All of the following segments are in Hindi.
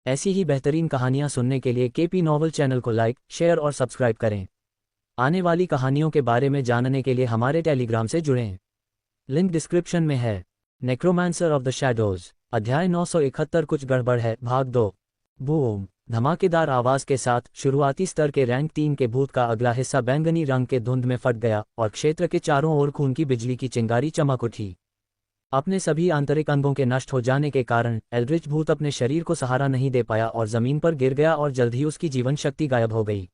ऐसी ही बेहतरीन कहानियाँ सुनने के लिए केपी नॉवल चैनल को लाइक, शेयर और सब्सक्राइब करें। आने वाली कहानियों के बारे में जानने के लिए हमारे टेलीग्राम से जुड़ें। लिंक डिस्क्रिप्शन में है। नेक्रोमांसर ऑफ द शैडोज, अध्याय 971 कुछ गड़बड़ है, भाग 2। बूम! धमाकेदार आवाज के साथ शुरुआती स्तर के रैंक 3 के भूत का अगला हिस्सा बैंगनी रंग के धुंध में फट गया और क्षेत्र के चारों ओर खून की बिजली की चिंगारी चमक उठी। अपने सभी आंतरिक अंगों के नष्ट हो जाने के कारण एल्ड्रिच भूत अपने शरीर को सहारा नहीं दे पाया और जमीन पर गिर गया और जल्द ही उसकी जीवन शक्ति गायब हो गई।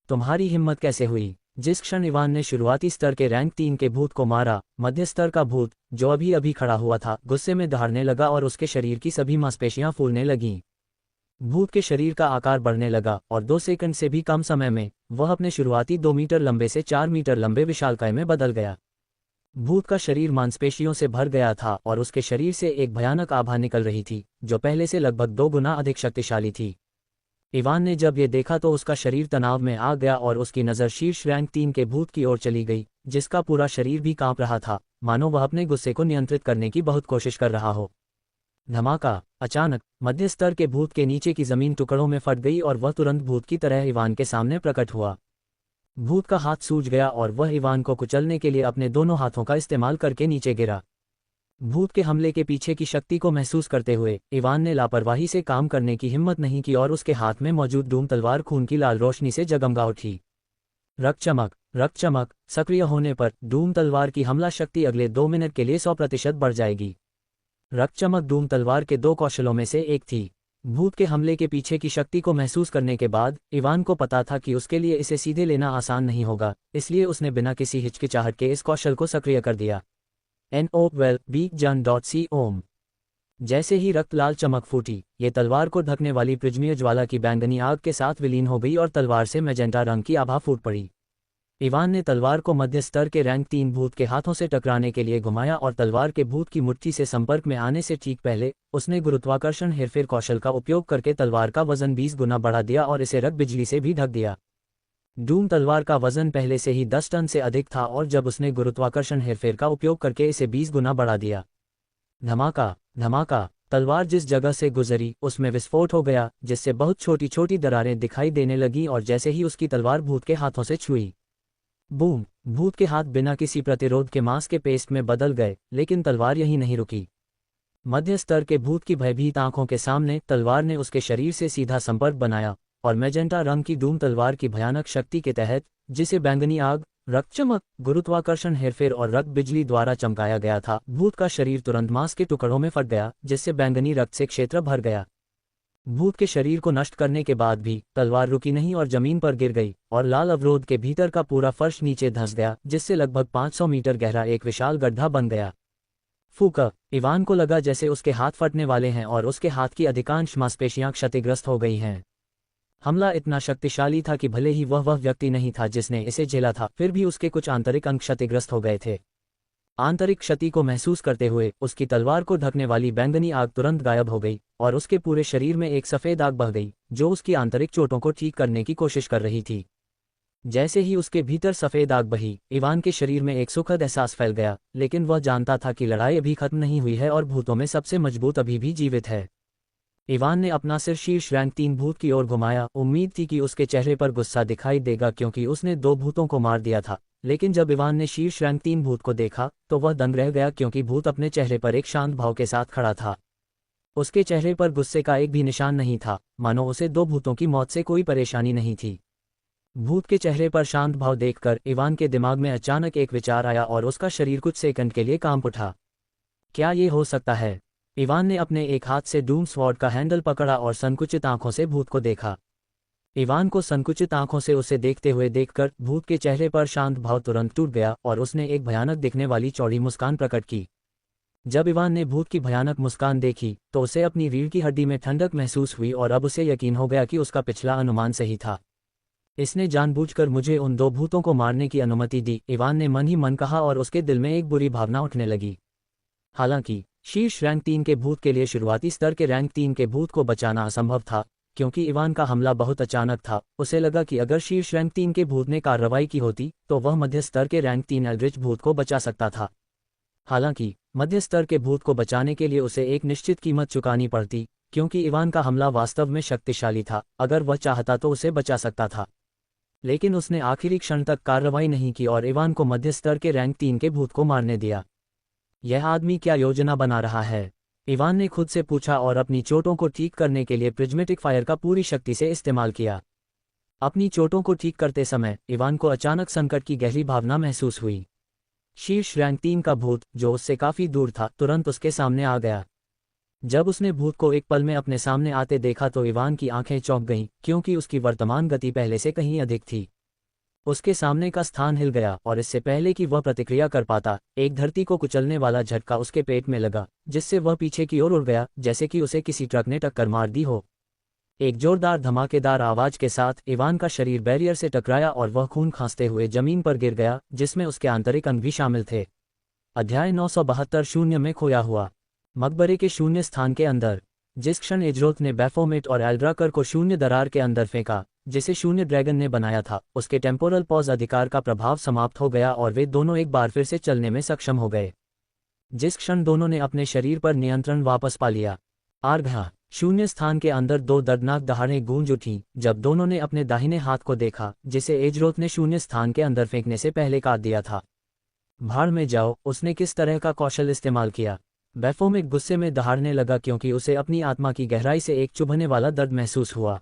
तुम्हारी हिम्मत कैसे हुई? जिस क्षण इवान ने शुरुआती स्तर के रैंक 3 के भूत को मारा, मध्य स्तर का भूत, जो अभी अभी खड़ा हुआ था, गुस्से में दहाड़ने लगा और उसके शरीर की सभी मांसपेशियां फूलने लगीं। भूत के शरीर का आकार बढ़ने लगा और 2 सेकंड से भी कम समय में वह अपने शुरुआती 2 मीटर लंबे से 4 मीटर लंबे विशालकाय में बदल गया। भूत का शरीर मांसपेशियों से भर गया था और उसके शरीर से एक भयानक आभा निकल रही थी, जो पहले से लगभग 2 गुना अधिक शक्तिशाली थी। इवान ने जब ये देखा तो उसका शरीर तनाव में आ गया और उसकी नज़र शीर्ष रैंक 3 के भूत की ओर चली गई, जिसका पूरा शरीर भी कांप रहा था, मानो वह अपने गुस्से को नियंत्रित करने की बहुत कोशिश कर रहा हो। धमाका! अचानक मध्य स्तर के भूत के नीचे की जमीन टुकड़ों में फट गई और वह तुरंत भूत की तरह इवान के सामने प्रकट हुआ। भूत का हाथ सूज गया और वह इवान को कुचलने के लिए अपने दोनों हाथों का इस्तेमाल करके नीचे गिरा। भूत के हमले के पीछे की शक्ति को महसूस करते हुए इवान ने लापरवाही से काम करने की हिम्मत नहीं की और उसके हाथ में मौजूद डूम तलवार खून की लाल रोशनी से जगमगा उठी। रक्त चमक सक्रिय होने पर डूम तलवार की हमला शक्ति अगले 2 मिनट के लिए 100% बढ़ जाएगी। रक्त चमक डूम तलवार के 2 कौशलों में से एक थी। भूत के हमले के पीछे की शक्ति को महसूस करने के बाद इवान को पता था कि उसके लिए इसे सीधे लेना आसान नहीं होगा, इसलिए उसने बिना किसी हिचकिचाहट के इस कौशल को सक्रिय कर दिया। NOWELL-BEACON। जैसे ही रक्त लाल चमक फूटी, ये तलवार को ढकने वाली प्रिज्मीय ज्वाला की बैंगनी आग के साथ विलीन हो गई और तलवार से मैजेंटा रंग की आभा फूट पड़ी। इवान ने तलवार को मध्य स्तर के रैंक 3 भूत के हाथों से टकराने के लिए घुमाया और तलवार के भूत की मुट्ठी से संपर्क में आने से ठीक पहले उसने गुरुत्वाकर्षण हेरफेर कौशल का उपयोग करके तलवार का वजन 20 गुना बढ़ा दिया और इसे रक्त बिजली से भी ढक दिया। डूम तलवार का वजन पहले से ही 10 टन से अधिक था और जब उसने गुरुत्वाकर्षण हेरफेर का उपयोग करके इसे 20 गुना बढ़ा दिया। धमाका! तलवार जिस जगह से गुजरी उसमें विस्फोट हो गया, जिससे बहुत छोटी छोटी दरारें दिखाई देने लगीं और जैसे ही उसकी तलवार भूत के हाथों से छुई, बूम! भूत के हाथ बिना किसी प्रतिरोध के मांस के पेस्ट में बदल गए, लेकिन तलवार यहीं नहीं रुकी। मध्य स्तर के भूत की भयभीत आंखों के सामने तलवार ने उसके शरीर से सीधा संपर्क बनाया और मैजेंटा रंग की डूम तलवार की भयानक शक्ति के तहत, जिसे बैंगनी आग, रक्त चमक, गुरुत्वाकर्षण हेरफेर और रक्त बिजली द्वारा चमकाया गया था, भूत का शरीर तुरंत मांस के टुकड़ों में फट गया, जिससे बैंगनी रक्त से क्षेत्र भर गया। भूत के शरीर को नष्ट करने के बाद भी तलवार रुकी नहीं और जमीन पर गिर गई और लाल अवरोध के भीतर का पूरा फर्श नीचे धंस गया, जिससे लगभग 500 मीटर गहरा एक विशाल गड्ढा बन गया। फूका! इवान को लगा जैसे उसके हाथ फटने वाले हैं और उसके हाथ की अधिकांश मांसपेशियां क्षतिग्रस्त हो गई हैं। हमला इतना शक्तिशाली था कि भले ही वह व्यक्ति नहीं था जिसने इसे झेला था, फिर भी उसके कुछ आंतरिक अंग क्षतिग्रस्त हो गए थे। आंतरिक क्षति को महसूस करते हुए उसकी तलवार को ढकने वाली बैंगनी आग तुरंत गायब हो गई और उसके पूरे शरीर में एक सफ़ेद आग बह गई, जो उसकी आंतरिक चोटों को ठीक करने की कोशिश कर रही थी। जैसे ही उसके भीतर सफ़ेद आग बही, इवान के शरीर में एक सुखद एहसास फैल गया, लेकिन वह जानता था कि लड़ाई अभी खत्म नहीं हुई है और भूतों में सबसे मजबूत अभी भी जीवित है। इवान ने अपना सिर शीर्ष रैंक 3 भूत की ओर घुमाया। उम्मीद थी कि उसके चेहरे पर गुस्सा दिखाई देगा क्योंकि उसने 2 भूतों को मार दिया था, लेकिन जब इवान ने शीर्ष रैंक 3 भूत को देखा तो वह दंग रह गया क्योंकि भूत अपने चेहरे पर एक शांत भाव के साथ खड़ा था। उसके चेहरे पर गुस्से का एक भी निशान नहीं था, मानो उसे 2 भूतों की मौत से कोई परेशानी नहीं थी। भूत के चेहरे पर शांत भाव देखकर इवान के दिमाग में अचानक एक विचार आया और उसका शरीर कुछ सेकंड के लिए कांप उठा। क्या ये हो सकता है? इवान ने अपने एक हाथ से डूम स्वॉर्ड का हैंडल पकड़ा और संकुचित आंखों से भूत को देखा। इवान को संकुचित आंखों से उसे देखते हुए देखकर भूत के चेहरे पर शांत भाव तुरंत टूट गया और उसने एक भयानक दिखने वाली चौड़ी मुस्कान प्रकट की। जब इवान ने भूत की भयानक मुस्कान देखी तो उसे अपनी रीढ़ की हड्डी में ठंडक महसूस हुई और अब उसे यकीन हो गया कि उसका पिछला अनुमान सही था। इसने जानबूझकर मुझे उन 2 भूतों को मारने की अनुमति दी, इवान ने मन ही मन कहा और उसके दिल में एक बुरी भावना उठने लगी। हालांकि शीर्ष रैंक 3 के भूत के लिए शुरुआती स्तर के रैंक 3 के भूत को बचाना असंभव था, क्योंकि इवान का हमला बहुत अचानक था। उसे लगा कि अगर शीर्ष रैंक 3 के भूत ने कार्रवाई की होती तो वह मध्य स्तर के रैंक 3 एल्ड्रिच भूत को बचा सकता था। हालांकि मध्य स्तर के भूत को बचाने के लिए उसे एक निश्चित कीमत चुकानी पड़ती, क्योंकि इवान का हमला वास्तव में शक्तिशाली था, अगर वह चाहता तो उसे बचा सकता था। लेकिन उसने आखिरी क्षण तक कार्रवाई नहीं की और इवान को मध्य स्तर के रैंक 3 के भूत को मारने दिया। यह आदमी क्या योजना बना रहा है? इवान ने खुद से पूछा और अपनी चोटों को ठीक करने के लिए प्रिज्मेटिक फायर का पूरी शक्ति से इस्तेमाल किया। अपनी चोटों को ठीक करते समय इवान को अचानक संकट की गहरी भावना महसूस हुई। शीर्ष रैंक 3 का भूत, जो उससे काफी दूर था, तुरंत उसके सामने आ गया। जब उसने भूत को एक पल में अपने सामने आते देखा तो इवान की आंखें चौंक गईं, क्योंकि उसकी वर्तमान गति पहले से कहीं अधिक थी। उसके सामने का स्थान हिल गया और इससे पहले कि वह प्रतिक्रिया कर पाता, एक धरती को कुचलने वाला झटका उसके पेट में लगा, जिससे वह पीछे की ओर उड़ गया, जैसे कि उसे किसी ट्रक ने टक्कर मार दी हो। एक जोरदार धमाकेदार आवाज के साथ इवान का शरीर बैरियर से टकराया और वह खून खांसते हुए जमीन पर गिर गया, जिसमें उसके आंतरिक अंग भी शामिल थे। अध्याय 972 शून्य में खोया हुआ। मकबरे के शून्य स्थान के अंदर। जिस क्षण एजरोथ ने बैफोमेट और एल्ड्राकर को शून्य दरार के अंदर फेंका, जिसे शून्य ड्रैगन ने बनाया था, उसके टेम्पोरल पॉज अधिकार का प्रभाव समाप्त हो गया और वे दोनों एक बार फिर से चलने में सक्षम हो गए। जिस क्षण दोनों ने अपने शरीर पर नियंत्रण वापस पा लिया, आर्घा शून्य स्थान के अंदर दो दर्दनाक दहाड़ें गूंज उठीं जब दोनों ने अपने दाहिने हाथ को देखा, जिसे एजरोथ ने शून्य स्थान के अंदर फेंकने से पहले काट दिया था। भाड़ में जाओ, उसने किस तरह का कौशल इस्तेमाल किया? बैफोमेट गुस्से में दहाड़ने लगा क्योंकि उसे अपनी आत्मा की गहराई से एक चुभने वाला दर्द महसूस हुआ।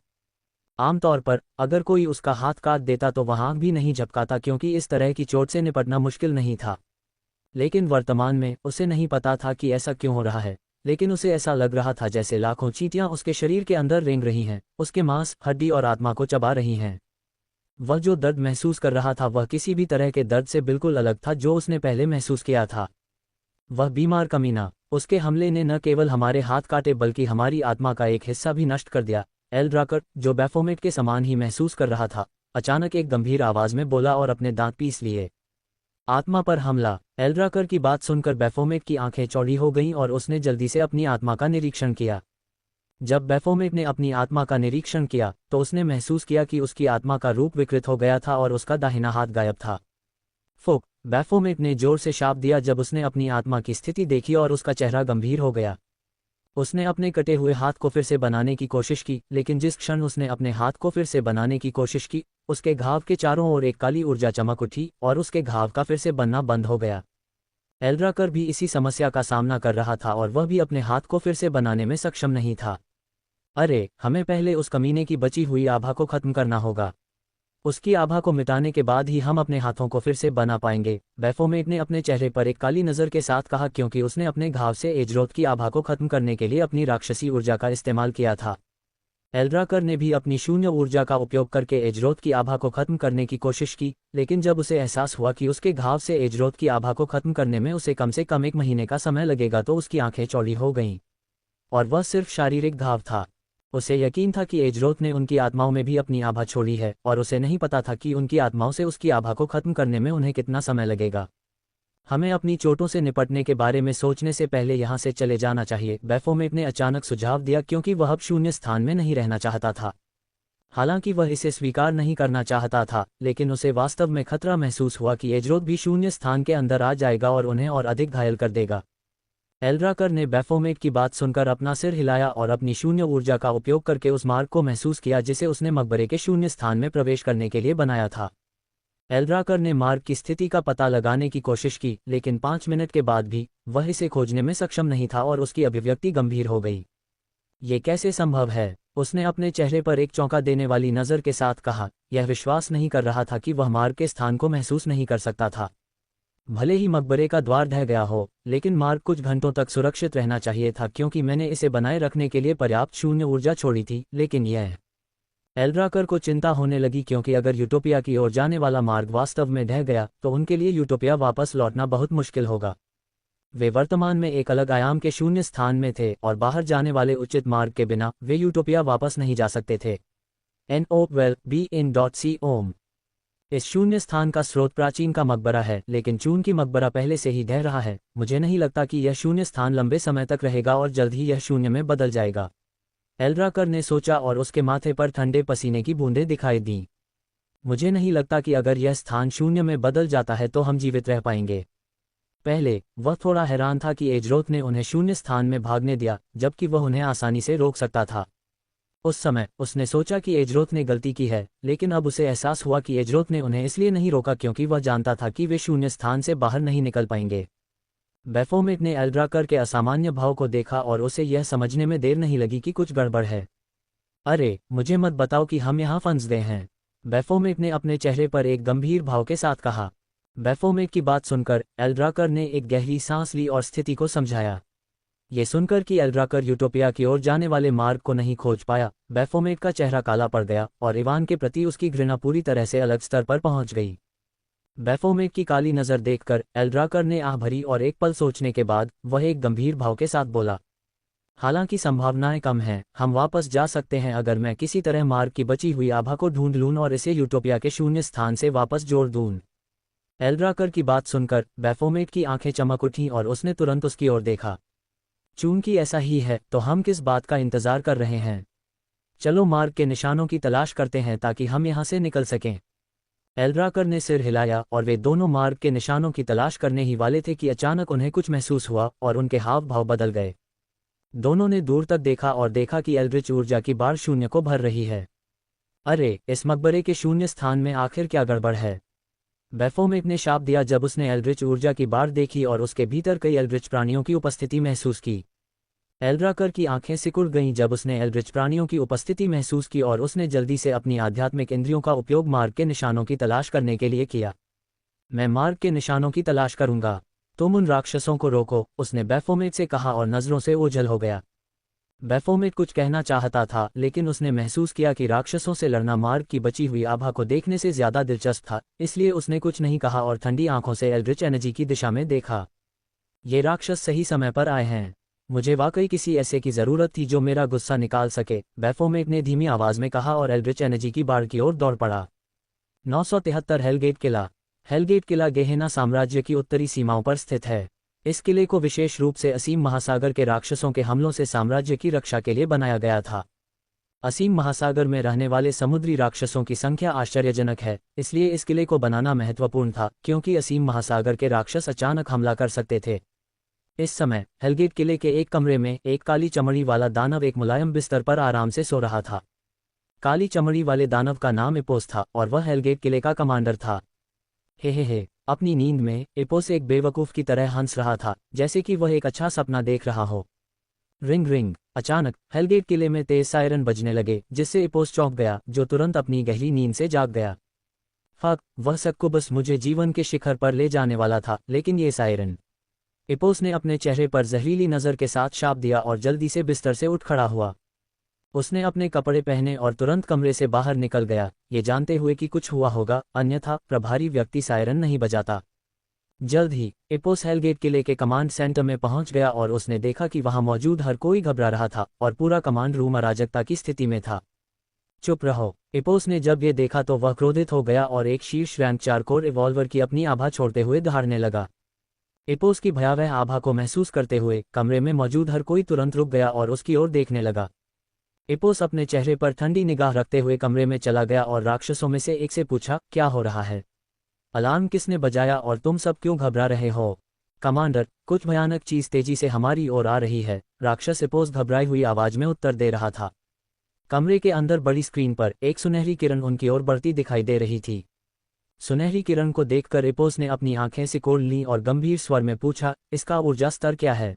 आमतौर पर अगर कोई उसका हाथ काट देता तो वह आंख भी नहीं झपकाता, क्योंकि इस तरह की चोट से निपटना मुश्किल नहीं था। लेकिन वर्तमान में उसे नहीं पता था कि ऐसा क्यों हो रहा है, लेकिन उसे ऐसा लग रहा था जैसे लाखों चींटियां उसके शरीर के अंदर रेंग रही हैं, उसके मांस, हड्डी और आत्मा को चबा रही हैं। वह जो दर्द महसूस कर रहा था वह किसी भी तरह के दर्द से बिल्कुल अलग था जो उसने पहले महसूस किया था। वह बीमार कमीना, उसके हमले ने न केवल हमारे हाथ काटे बल्कि हमारी आत्मा का एक हिस्सा भी नष्ट कर दिया। एल्ड्राकर, जो बैफोमेट के समान ही महसूस कर रहा था, अचानक एक गंभीर आवाज में बोला और अपने दांत पीस लिए। आत्मा पर हमला। एल्ड्राकर की बात सुनकर बैफोमेट की आंखें चौड़ी हो गईं और उसने जल्दी से अपनी आत्मा का निरीक्षण किया। जब बैफोमेट ने अपनी आत्मा का निरीक्षण किया तो उसने महसूस किया कि उसकी आत्मा का रूप विकृत हो गया था और उसका दाहिना हाथ गायब था। फुक, बैफोमेट ने जोर से शाप दिया जब उसने अपनी आत्मा की स्थिति देखी और उसका चेहरा गंभीर हो गया। उसने अपने कटे हुए हाथ को फिर से बनाने की कोशिश की, लेकिन जिस क्षण उसने अपने हाथ को फिर से बनाने की कोशिश की, उसके घाव के चारों ओर एक काली ऊर्जा चमक उठी और उसके घाव का फिर से बनना बंद हो गया। एल्ड्राकर भी इसी समस्या का सामना कर रहा था और वह भी अपने हाथ को फिर से बनाने में सक्षम नहीं था। अरे, हमें पहले उस कमीने की बची हुई आभा को खत्म करना होगा। उसकी आभा को मिटाने के बाद ही हम अपने हाथों को फिर से बना पाएंगे, बैफोमेट ने अपने चेहरे पर एक काली नज़र के साथ कहा, क्योंकि उसने अपने घाव से एजरोथ की आभा को खत्म करने के लिए अपनी राक्षसी ऊर्जा का इस्तेमाल किया था। एल्ड्राकर ने भी अपनी शून्य ऊर्जा का उपयोग करके एजरोथ की आभा को खत्म करने की कोशिश की, लेकिन जब उसे एहसास हुआ कि उसके घाव से एजरोथ की आभा को खत्म करने में उसे कम से कम 1 महीने का समय लगेगा तो उसकी आंखें चौड़ी हो गईं। और वह सिर्फ शारीरिक घाव था। उसे यकीन था कि एजरोथ ने उनकी आत्माओं में भी अपनी आभा छोड़ी है, और उसे नहीं पता था कि उनकी आत्माओं से उसकी आभा को खत्म करने में उन्हें कितना समय लगेगा। हमें अपनी चोटों से निपटने के बारे में सोचने से पहले यहाँ से चले जाना चाहिए, बैफोमेट ने अचानक सुझाव दिया, क्योंकि वह अब शून्य स्थान में नहीं रहना चाहता था। हालांकि वह इसे स्वीकार नहीं करना चाहता था, लेकिन उसे वास्तव में खतरा महसूस हुआ कि एजरोथ भी शून्य स्थान के अंदर आ जाएगा और उन्हें और अधिक घायल कर देगा। एल्ड्राकर ने बैफोमेट की बात सुनकर अपना सिर हिलाया और अपनी शून्य ऊर्जा का उपयोग करके उस मार्ग को महसूस किया जिसे उसने मकबरे के शून्य स्थान में प्रवेश करने के लिए बनाया था। एल्ड्राकर ने मार्ग की स्थिति का पता लगाने की कोशिश की, लेकिन 5 मिनट के बाद भी वह इसे खोजने में सक्षम नहीं था और उसकी अभिव्यक्ति गंभीर हो गई। ये कैसे संभव है? उसने अपने चेहरे पर एक चौंका देने वाली नज़र के साथ कहा। यह विश्वास नहीं कर रहा था कि वह मार्ग के स्थान को महसूस नहीं कर सकता था। भले ही मकबरे का द्वार ढह गया हो, लेकिन मार्ग कुछ घंटों तक सुरक्षित रहना चाहिए था, क्योंकि मैंने इसे बनाए रखने के लिए पर्याप्त शून्य ऊर्जा छोड़ी थी। लेकिन यह एल्ड्राकर को चिंता होने लगी, क्योंकि अगर यूटोपिया की ओर जाने वाला मार्ग वास्तव में ढह गया तो उनके लिए यूटोपिया वापस लौटना बहुत मुश्किल होगा। वे वर्तमान में एक अलग आयाम के शून्य स्थान में थे और बाहर जाने वाले उचित मार्ग के बिना वे यूटोपिया वापस नहीं जा सकते थे। NO12BN.C इस शून्य स्थान का स्रोत प्राचीन का मकबरा है, लेकिन चून की मकबरा पहले से ही ढह रहा है। मुझे नहीं लगता कि यह शून्य स्थान लंबे समय तक रहेगा और जल्द ही यह शून्य में बदल जाएगा, एल्ड्राकर ने सोचा और उसके माथे पर ठंडे पसीने की बूंदें दिखाई दीं। मुझे नहीं लगता कि अगर यह स्थान शून्य में बदल जाता है तो हम जीवित रह पाएंगे। पहले वह थोड़ा हैरान था कि एजरोथ ने उन्हें शून्य स्थान में भागने दिया, जबकि वह उन्हें आसानी से रोक सकता था। उस समय उसने सोचा कि एजरोथ ने गलती की है, लेकिन अब उसे एहसास हुआ कि एजरोथ ने उन्हें इसलिए नहीं रोका क्योंकि वह जानता था कि वे शून्य स्थान से बाहर नहीं निकल पाएंगे। बैफोमेट ने एल्ड्राकर के असामान्य भाव को देखा और उसे यह समझने में देर नहीं लगी कि कुछ गड़बड़ है। अरे, मुझे मत बताओ कि हम यहाँ फंस गए हैं, बैफोमेट ने अपने चेहरे पर एक गंभीर भाव के साथ कहा। बैफोमेट की बात सुनकर एल्ड्राकर ने एक गहरी सांस ली और स्थिति को समझाया। ये सुनकर कि एल्ड्राकर यूटोपिया की ओर जाने वाले मार्ग को नहीं खोज पाया, बैफोमेट का चेहरा काला पड़ गया और इवान के प्रति उसकी घृणा पूरी तरह से अलग स्तर पर पहुंच गई। बैफोमेट की काली नज़र देखकर एल्ड्राकर ने आह भरी और एक पल सोचने के बाद वह एक गंभीर भाव के साथ बोला, हालांकि संभावनाएं कम हैं, हम वापस जा सकते हैं अगर मैं किसी तरह मार्ग की बची हुई आभा को ढूंढ लूं और इसे यूटोपिया के शून्य स्थान से वापस जोड़ दूं। एल्ड्राकर की बात सुनकर बैफोमेट की आंखें चमक उठीं और उसने तुरंत उसकी ओर देखा। चूंकि ऐसा ही है तो हम किस बात का इंतजार कर रहे हैं? चलो मार्ग के निशानों की तलाश करते हैं ताकि हम यहां से निकल सकें। एल्ड्राकर ने सिर हिलाया और वे दोनों मार्ग के निशानों की तलाश करने ही वाले थे कि अचानक उन्हें कुछ महसूस हुआ और उनके हाव भाव बदल गए। दोनों ने दूर तक देखा और देखा कि एल्ड्रिच ऊर्जा की बाढ़ शून्य को भर रही है। अरे, इस मकबरे के शून्य स्थान में आखिर क्या गड़बड़ है? बैफोमेट ने शाप दिया जब उसने एल्ड्रिच ऊर्जा की बाढ़ देखी और उसके भीतर कई एल्ड्रिच प्राणियों की उपस्थिति महसूस की। एल्ड्राकर की आंखें सिकुड़ गईं जब उसने एल्ड्रिच प्राणियों की उपस्थिति महसूस की और उसने जल्दी से अपनी आध्यात्मिक इंद्रियों का उपयोग मार्ग के निशानों की तलाश करने के लिए किया। मैं मार्ग के निशानों की तलाश करूंगा, तुम उन राक्षसों को रोको, उसने बैफोमेट से कहा और नज़रों से ओझल हो गया। बैफोमेट कुछ कहना चाहता था, लेकिन उसने महसूस किया कि राक्षसों से लड़ना मार्ग की बची हुई आभा को देखने से ज्यादा दिलचस्प था, इसलिए उसने कुछ नहीं कहा और ठंडी आंखों से एल्ड्रिच एनर्जी की दिशा में देखा। ये राक्षस सही समय पर आए हैं, मुझे वाकई किसी ऐसे की जरूरत थी जो मेरा गुस्सा निकाल सके, बैफोमेट ने धीमी आवाज में कहा और एल्ड्रिच एनर्जी की बाढ़ की ओर दौड़ पड़ा। 973 हेलगेट किला। हेलगेट किला गेहेना साम्राज्य की उत्तरी सीमाओं पर स्थित है। इस किले को विशेष रूप से असीम महासागर के राक्षसों के हमलों से साम्राज्य की रक्षा के लिए बनाया गया था। असीम महासागर में रहने वाले समुद्री राक्षसों की संख्या आश्चर्यजनक है, इसलिए इस किले को बनाना महत्वपूर्ण था क्योंकि असीम महासागर के राक्षस अचानक हमला कर सकते थे। इस समय हेलगेट किले के एक कमरे में एक काली चमड़ी वाला दानव एक मुलायम बिस्तर पर आराम से सो रहा था। काली चमड़ी वाले दानव का नाम एपोस था और वह हेलगेट किले का कमांडर था। हे, अपनी नींद में एपोस एक बेवकूफ की तरह हंस रहा था, जैसे कि वह एक अच्छा सपना देख रहा हो। Ring ring. अचानक हेलगेट किले में तेज सायरन बजने लगे, जिससे एपोस चौंक गया, जो तुरंत अपनी गहरी नींद से जाग गया। फक, वह सक्कुबस मुझे जीवन के शिखर पर ले जाने वाला था, लेकिन ये सायरन। एपोस ने अपने चेहरे पर जहरीली नज़र के साथ शाप दिया और जल्दी से बिस्तर से उठ खड़ा हुआ। उसने अपने कपड़े पहने और तुरंत कमरे से बाहर निकल गया, ये जानते हुए कि कुछ हुआ होगा, अन्यथा प्रभारी व्यक्ति सायरन नहीं बजाता। जल्द ही एपोस हेलगेट किले के कमांड सेंटर में पहुंच गया और उसने देखा कि वहां मौजूद हर कोई घबरा रहा था और पूरा कमांड रूम अराजकता की स्थिति में था। चुप रहो, एपोस ने जब ये देखा तो वह क्रोधित हो गया और एक शीर्ष रैंक 4 कोर रिवॉल्वर की अपनी आभा छोड़ते हुए दहाड़ने लगा। एपोस की भयावह आभा को महसूस करते हुए कमरे में मौजूद हर कोई तुरंत रुक गया और उसकी ओर देखने लगा। एपोस अपने चेहरे पर ठंडी निगाह रखते हुए कमरे में चला गया और राक्षसों में से एक से पूछा, क्या हो रहा है? अलार्म किसने बजाया और तुम सब क्यों घबरा रहे हो? कमांडर, कुछ भयानक चीज तेजी से हमारी ओर आ रही है, राक्षस एपोस घबराई हुई आवाज में उत्तर दे रहा था। कमरे के अंदर बड़ी स्क्रीन पर एक सुनहरी किरण उनकी ओर बढ़ती दिखाई दे रही थी। सुनहरी किरण को देखकर एपोस ने अपनी आंखें सिकोड़ लीं और गंभीर स्वर में पूछा, इसका ऊर्जा स्तर क्या है?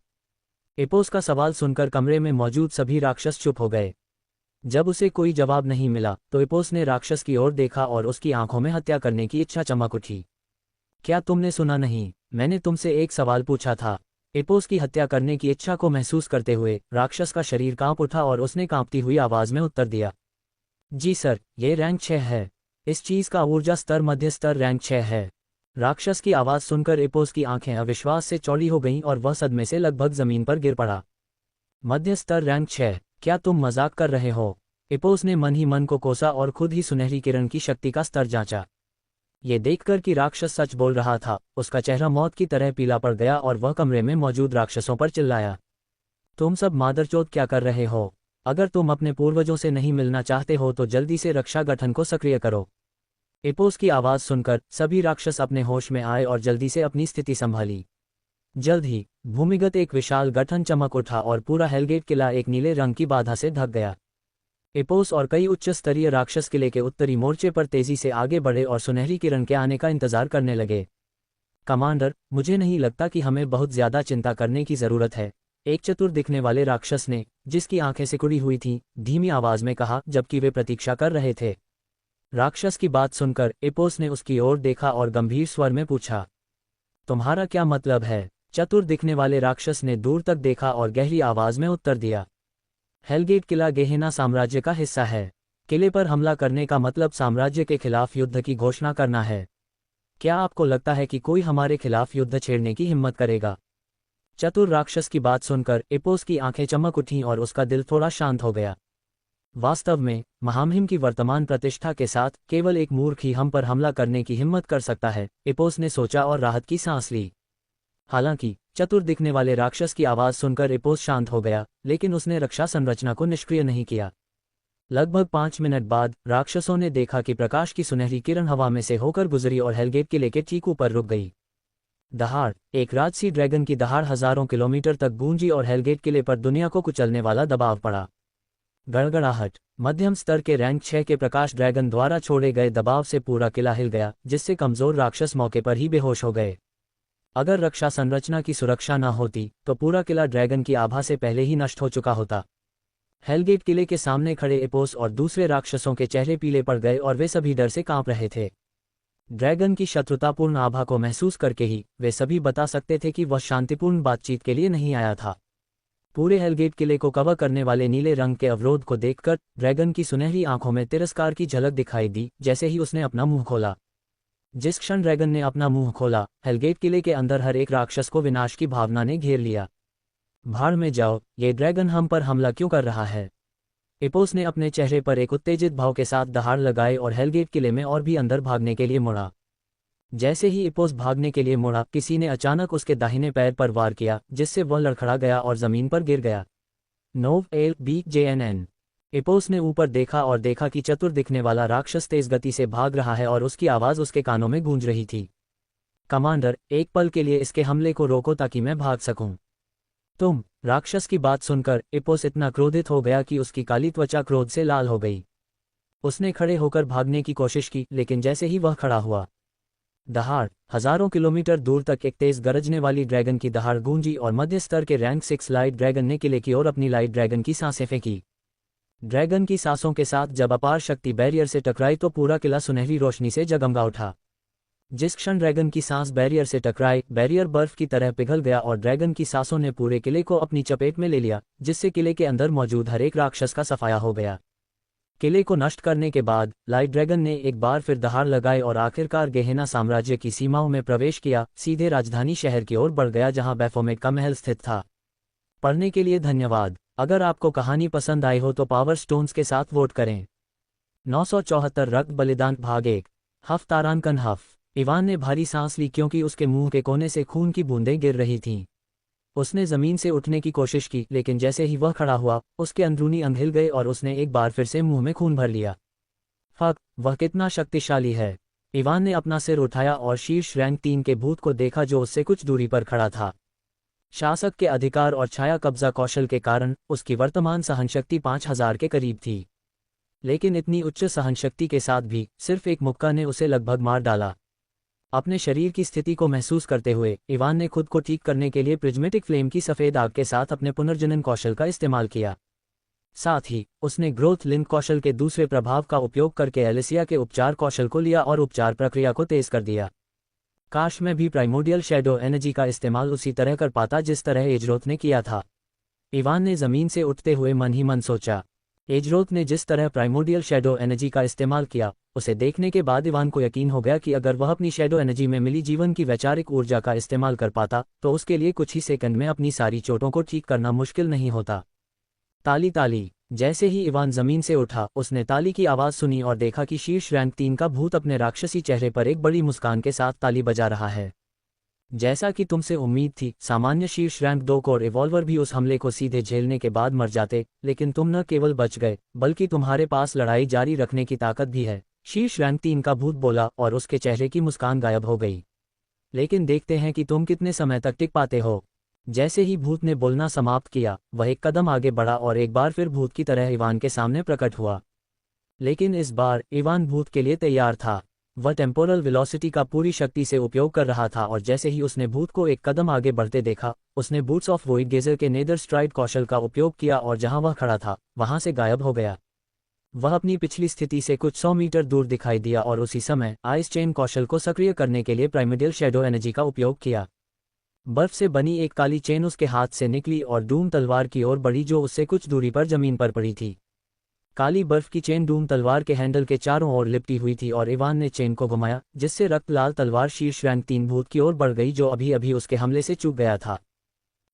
एपोस का सवाल सुनकर कमरे में मौजूद सभी राक्षस चुप हो गए। जब उसे कोई जवाब नहीं मिला तो एपोस ने राक्षस की ओर देखा और उसकी आंखों में हत्या करने की इच्छा चमक उठी। क्या तुमने सुना नहीं? मैंने तुमसे एक सवाल पूछा था। एपोस की हत्या करने की इच्छा को महसूस करते हुए राक्षस का शरीर कांप उठा और उसने कांपती हुई आवाज में उत्तर दिया, जी सर, ये रैंक 6 है। इस चीज का ऊर्जा स्तर मध्य स्तर रैंक 6 है। राक्षस की आवाज सुनकर एपोस की आंखें अविश्वास से चौड़ी हो गईं और वह सदमे से लगभग जमीन पर गिर पड़ा। मध्य स्तर रैंक 6? क्या तुम मजाक कर रहे हो? एपोस ने मन ही मन को कोसा और खुद ही सुनहरी किरण की शक्ति का स्तर जांचा। ये देखकर कि राक्षस सच बोल रहा था, उसका चेहरा मौत की तरह पीला पड़ गया और वह कमरे में मौजूद राक्षसों पर चिल्लाया, तुम सब मादरचोद क्या कर रहे हो? अगर तुम अपने पूर्वजों से नहीं मिलना चाहते हो तो जल्दी से रक्षा गठन को सक्रिय करो। एपोस की आवाज सुनकर सभी राक्षस अपने होश में आए और जल्दी से अपनी स्थिति संभाली। जल्द ही भूमिगत एक विशाल गठन चमक उठा और पूरा हेलगेट किला एक नीले रंग की बाधा से ढक गया। एपोस और कई उच्च स्तरीय राक्षस किले के उत्तरी मोर्चे पर तेजी से आगे बढ़े और सुनहरी किरण के आने का इंतजार करने लगे। कमांडर, मुझे नहीं लगता कि हमें बहुत ज्यादा चिंता करने की जरूरत है, एक चतुर दिखने वाले राक्षस ने, जिसकी आंखें सिकुड़ी हुई थीं, धीमी आवाज में कहा जबकि वे प्रतीक्षा कर रहे थे। राक्षस की बात सुनकर एपोस ने उसकी ओर देखा और गंभीर स्वर में पूछा, तुम्हारा क्या मतलब है? चतुर दिखने वाले राक्षस ने दूर तक देखा और गहरी आवाज में उत्तर दिया, हेलगेट किला गेहेना साम्राज्य का हिस्सा है। किले पर हमला करने का मतलब साम्राज्य के खिलाफ युद्ध की घोषणा करना है। क्या आपको लगता है कि कोई हमारे खिलाफ युद्ध छेड़ने की हिम्मत करेगा? चतुर राक्षस की बात सुनकर एपोस की आंखें चमक उठीं और उसका दिल थोड़ा शांत हो गया। वास्तव में महामहिम की वर्तमान प्रतिष्ठा के साथ केवल एक मूर्ख ही हम पर हमला करने की हिम्मत कर सकता है, एपोस ने सोचा और राहत की सांस ली। हालांकि चतुर दिखने वाले राक्षस की आवाज सुनकर एपोस शांत हो गया, लेकिन उसने रक्षा संरचना को निष्क्रिय नहीं किया। लगभग 5 मिनट बाद राक्षसों ने देखा कि प्रकाश की सुनहरी किरण हवा में से होकर गुजरी और हेलगेट किले के चीकू पर रुक गई। दहाड़, एक राजसी ड्रैगन की दहाड़ हजारों किलोमीटर तक गूंजी और हेलगेट किले पर दुनिया को कुचलने वाला दबाव पड़ा। गड़गड़ाहट, मध्यम स्तर के रैंक 6 के प्रकाश ड्रैगन द्वारा छोड़े गए दबाव से पूरा किला हिल गया, जिससे कमजोर राक्षस मौके पर ही बेहोश हो गए। अगर रक्षा संरचना की सुरक्षा न होती तो पूरा किला ड्रैगन की आभा से पहले ही नष्ट हो चुका होता। हेलगेट किले के सामने खड़े एपोस और दूसरे राक्षसों के चेहरे पीले पड़ गए और वे सभी डर से कांप रहे थे। ड्रैगन की शत्रुतापूर्ण आभा को महसूस करके ही वे सभी बता सकते थे कि वह शांतिपूर्ण बातचीत के लिए नहीं आया था। पूरे हेलगेट किले को कवर करने वाले नीले रंग के अवरोध को देखकर ड्रैगन की सुनहरी आंखों में तिरस्कार की झलक दिखाई दी जैसे ही उसने अपना मुंह खोला। जिस क्षण ड्रैगन ने अपना मुंह खोला, हेलगेट किले के अंदर हर एक राक्षस को विनाश की भावना ने घेर लिया। भाड़ में जाओ, ये ड्रैगन हम पर हमला क्यों कर रहा है? एपोस ने अपने चेहरे पर एक उत्तेजित भाव के साथ दहाड़ लगाए और हेलगेट किले में और भी अंदर भागने के लिए मुड़ा। जैसे ही एपोस भागने के लिए मुड़ा, किसी ने अचानक उसके दाहिने पैर पर वार किया, जिससे वह लड़खड़ा गया और जमीन पर गिर गया। नोव एल बी JNN। एपोस ने ऊपर देखा और देखा कि चतुर दिखने वाला राक्षस तेज गति से भाग रहा है और उसकी आवाज उसके कानों में गूंज रही थी। कमांडर, एक पल के लिए इसके हमले को रोको ताकि मैं भाग सकूं। तुम? राक्षस की बात सुनकर एपोस इतना क्रोधित हो गया कि उसकी काली त्वचा क्रोध से लाल हो गई। उसने खड़े होकर भागने की कोशिश की, लेकिन जैसे ही वह खड़ा हुआ, दहाड़, हजारों किलोमीटर दूर तक एक तेज गरजने वाली ड्रैगन की दहाड़ गूंजी और मध्य स्तर के रैंक 6 लाइट ड्रैगन ने किले की ओर अपनी लाइट ड्रैगन की सांसें फेंकी। ड्रैगन की सांसों के साथ जब अपार शक्ति बैरियर से टकराई तो पूरा किला सुनहरी रोशनी से जगमगा उठा। जिस क्षण ड्रैगन की सांस बैरियर से टकराई, बैरियर बर्फ की तरह पिघल गया और ड्रैगन की सांसों ने पूरे किले को अपनी चपेट में ले लिया, जिससे किले के अंदर मौजूद हर एक राक्षस का सफाया हो गया। किले को नष्ट करने के बाद लाइट ड्रैगन ने एक बार फिर दहाड़ लगाई और आखिरकार गेहेना साम्राज्य की सीमाओं में प्रवेश किया, सीधे राजधानी शहर की ओर बढ़ गया जहां बैफोमेट का महल स्थित था। पढ़ने के लिए धन्यवाद। अगर आपको कहानी पसंद आई हो तो पावर स्टोन्स के साथ वोट करें। 974 रक्त बलिदान भाग 1। हफ तारानकन हफ। इवान ने भारी सांस ली क्योंकि उसके मुंह के कोने से खून की बूंदें गिर रही थीं। उसने जमीन से उठने की कोशिश की, लेकिन जैसे ही वह खड़ा हुआ, उसके अंदरूनी अंग हिल गए और उसने एक बार फिर से मुंह में खून भर लिया। फक, वह कितना शक्तिशाली है। इवान ने अपना सिर उठाया और शीर्ष रैंक 3 के भूत को देखा जो उससे कुछ दूरी पर खड़ा था। शासक के अधिकार और छाया कब्जा कौशल के कारण उसकी वर्तमान सहनशक्ति 5000 के करीब थी, लेकिन इतनी उच्च सहनशक्ति के साथ भी सिर्फ एक मुक्का ने उसे लगभग मार डाला। अपने शरीर की स्थिति को महसूस करते हुए इवान ने खुद को ठीक करने के लिए प्रिज्मेटिक फ्लेम की सफेद आग के साथ अपने पुनर्जनन कौशल का इस्तेमाल किया। साथ ही उसने ग्रोथ लिंक कौशल के दूसरे प्रभाव का उपयोग करके एलिसिया के उपचार कौशल को लिया और उपचार प्रक्रिया को तेज कर दिया। काश मैं भी प्राइमोडियल शैडो एनर्जी का इस्तेमाल उसी तरह कर पाता जिस तरह एजरोथ ने किया था। इवान ने जमीन से उठते हुए मन ही मन सोचा। एजरोथ ने जिस तरह प्राइमोडियल शैडो एनर्जी का इस्तेमाल किया, उसे देखने के बाद इवान को यकीन हो गया कि अगर वह अपनी शैडो एनर्जी में मिली जीवन की वैचारिक ऊर्जा का इस्तेमाल कर पाता तो उसके लिए कुछ ही सेकंड में अपनी सारी चोटों को ठीक करना मुश्किल नहीं होता। ताली ताली। जैसे ही इवान जमीन से उठा, उसने ताली की आवाज सुनी और देखा कि शीर्ष रैंक 3 का भूत अपने राक्षसी चेहरे पर एक बड़ी मुस्कान के साथ ताली बजा रहा है। जैसा कि तुमसे उम्मीद थी, सामान्य शीर्ष रैंक 2 कोर इवॉल्वर भी उस हमले को सीधे झेलने के बाद मर जाते, लेकिन तुम न केवल बच गए बल्कि तुम्हारे पास लड़ाई जारी रखने की ताकत भी है, शीर्ष रैंक 3 का भूत बोला और उसके चेहरे की मुस्कान गायब हो गई। लेकिन देखते हैं कि तुम कितने समय तक टिक पाते हो। जैसे ही भूत ने बोलना समाप्त किया, वह एक कदम आगे बढ़ा और एक बार फिर भूत की तरह इवान के सामने प्रकट हुआ। लेकिन इस बार इवान भूत के लिए तैयार था। वह टेम्पोरल वेलोसिटी का पूरी शक्ति से उपयोग कर रहा था और जैसे ही उसने भूत को एक कदम आगे बढ़ते देखा, उसने बूट्स ऑफ वोइड गेजर के नेदर स्ट्राइड कौशल का उपयोग किया और जहां वह खड़ा था वहां से गायब हो गया। वह अपनी पिछली स्थिति से कुछ 100 मीटर दूर दिखाई दिया और उसी समय आइस चेन कौशल को सक्रिय करने के लिए प्राइमेडियल शैडो एनर्जी का उपयोग किया। बर्फ से बनी एक काली चेन उसके हाथ से निकली और डूम तलवार की ओर बढ़ी जो उससे कुछ दूरी पर जमीन पर पड़ी थी। काली बर्फ की चेन डूम तलवार के हैंडल के चारों ओर लिपटी हुई थी और इवान ने चेन को घुमाया, जिससे रक्त लाल तलवार शीर्ष रैंक 3 भूत की ओर बढ़ गई जो अभी अभी उसके हमले से चूक गया था।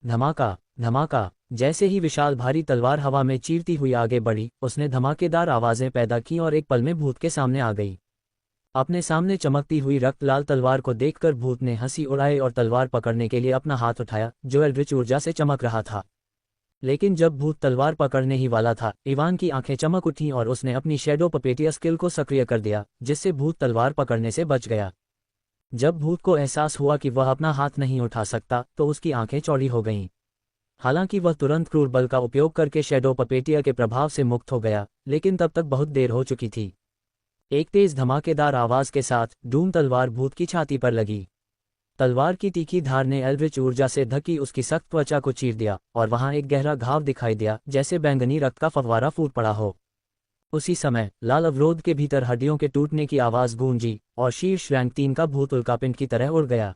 धमाका धमाका। जैसे ही विशाल भारी तलवार हवा में चीरती हुई आगे बढ़ी, उसने धमाकेदार आवाजें पैदा की और एक पल में भूत के सामने आ गई। अपने सामने चमकती हुई रक्त लाल तलवार को देखकर भूत ने हंसी उड़ाई और तलवार पकड़ने के लिए अपना हाथ उठाया, जो एल्ड्रिच ऊर्जा से चमक रहा था। लेकिन जब भूत तलवार पकड़ने ही वाला था, इवान की आंखें चमक उठीं और उसने अपनी शैडो पपेटिया स्किल को सक्रिय कर दिया, जिससे भूत तलवार पकड़ने से बच गया। जब भूत को एहसास हुआ कि वह अपना हाथ नहीं उठा सकता, तो उसकी आंखें चौड़ी हो गईं। हालांकि वह तुरंत क्रूर बल का उपयोग करके शैडो पपेटिया के प्रभाव से मुक्त हो गया, लेकिन तब तक बहुत देर हो चुकी थी। एक तेज धमाकेदार आवाज के साथ डूम तलवार भूत की छाती पर लगी। तलवार की तीखी धार ने एल्ड्रिच ऊर्जा से ढकी उसकी सख्त त्वचा को चीर दिया और वहां एक गहरा घाव दिखाई दिया, जैसे बैंगनी रक्त का फव्वारा फूट पड़ा हो। उसी समय लाल अवरोध के भीतर हड्डियों के टूटने की आवाज गूंजी और शीर्ष रैंक 3 का भूत उल्कापिंड की तरह उड़ गया।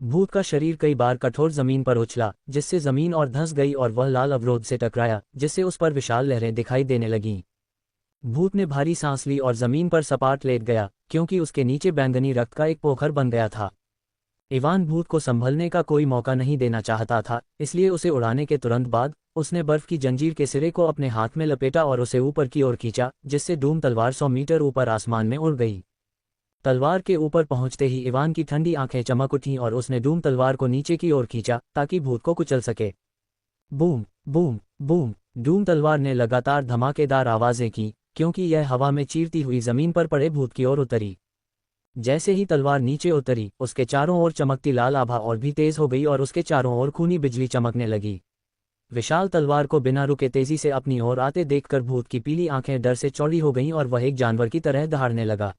भूत का शरीर कई बार कठोर जमीन पर उछला, जिससे जमीन और धंस गई और वह लाल अवरोध से टकराया, जिससे उस पर विशाल लहरें दिखाई देने लगीं। भूत ने भारी सांस ली और जमीन पर सपाट लेट गया, क्योंकि उसके नीचे बैंगनी रक्त का एक पोखर बन गया था। इवान भूत को संभलने का कोई मौका नहीं देना चाहता था, इसलिए उसे उड़ाने के तुरंत बाद उसने बर्फ की जंजीर के सिरे को अपने हाथ में लपेटा और उसे ऊपर की ओर खींचा, जिससे डूम तलवार 100 मीटर ऊपर आसमान में उड़ गई। तलवार के ऊपर पहुंचते ही इवान की ठंडी आंखें चमक उठीं और उसने डूम तलवार को नीचे की ओर खींचा ताकि भूत को कुचल सके। Boom boom boom. डूम तलवार ने लगातार धमाकेदार आवाजें की, क्योंकि यह हवा में चीरती हुई जमीन पर पड़े भूत की ओर उतरी। जैसे ही तलवार नीचे उतरी, उसके चारों ओर चमकती लाल आभा और भी तेज हो गई और उसके चारों ओर खूनी बिजली चमकने लगी। विशाल तलवार को बिना रुके तेजी से अपनी ओर आते देखकर भूत की पीली आंखें डर से चौड़ी हो गईं और वह एक जानवर की तरह दहाड़ने लगा।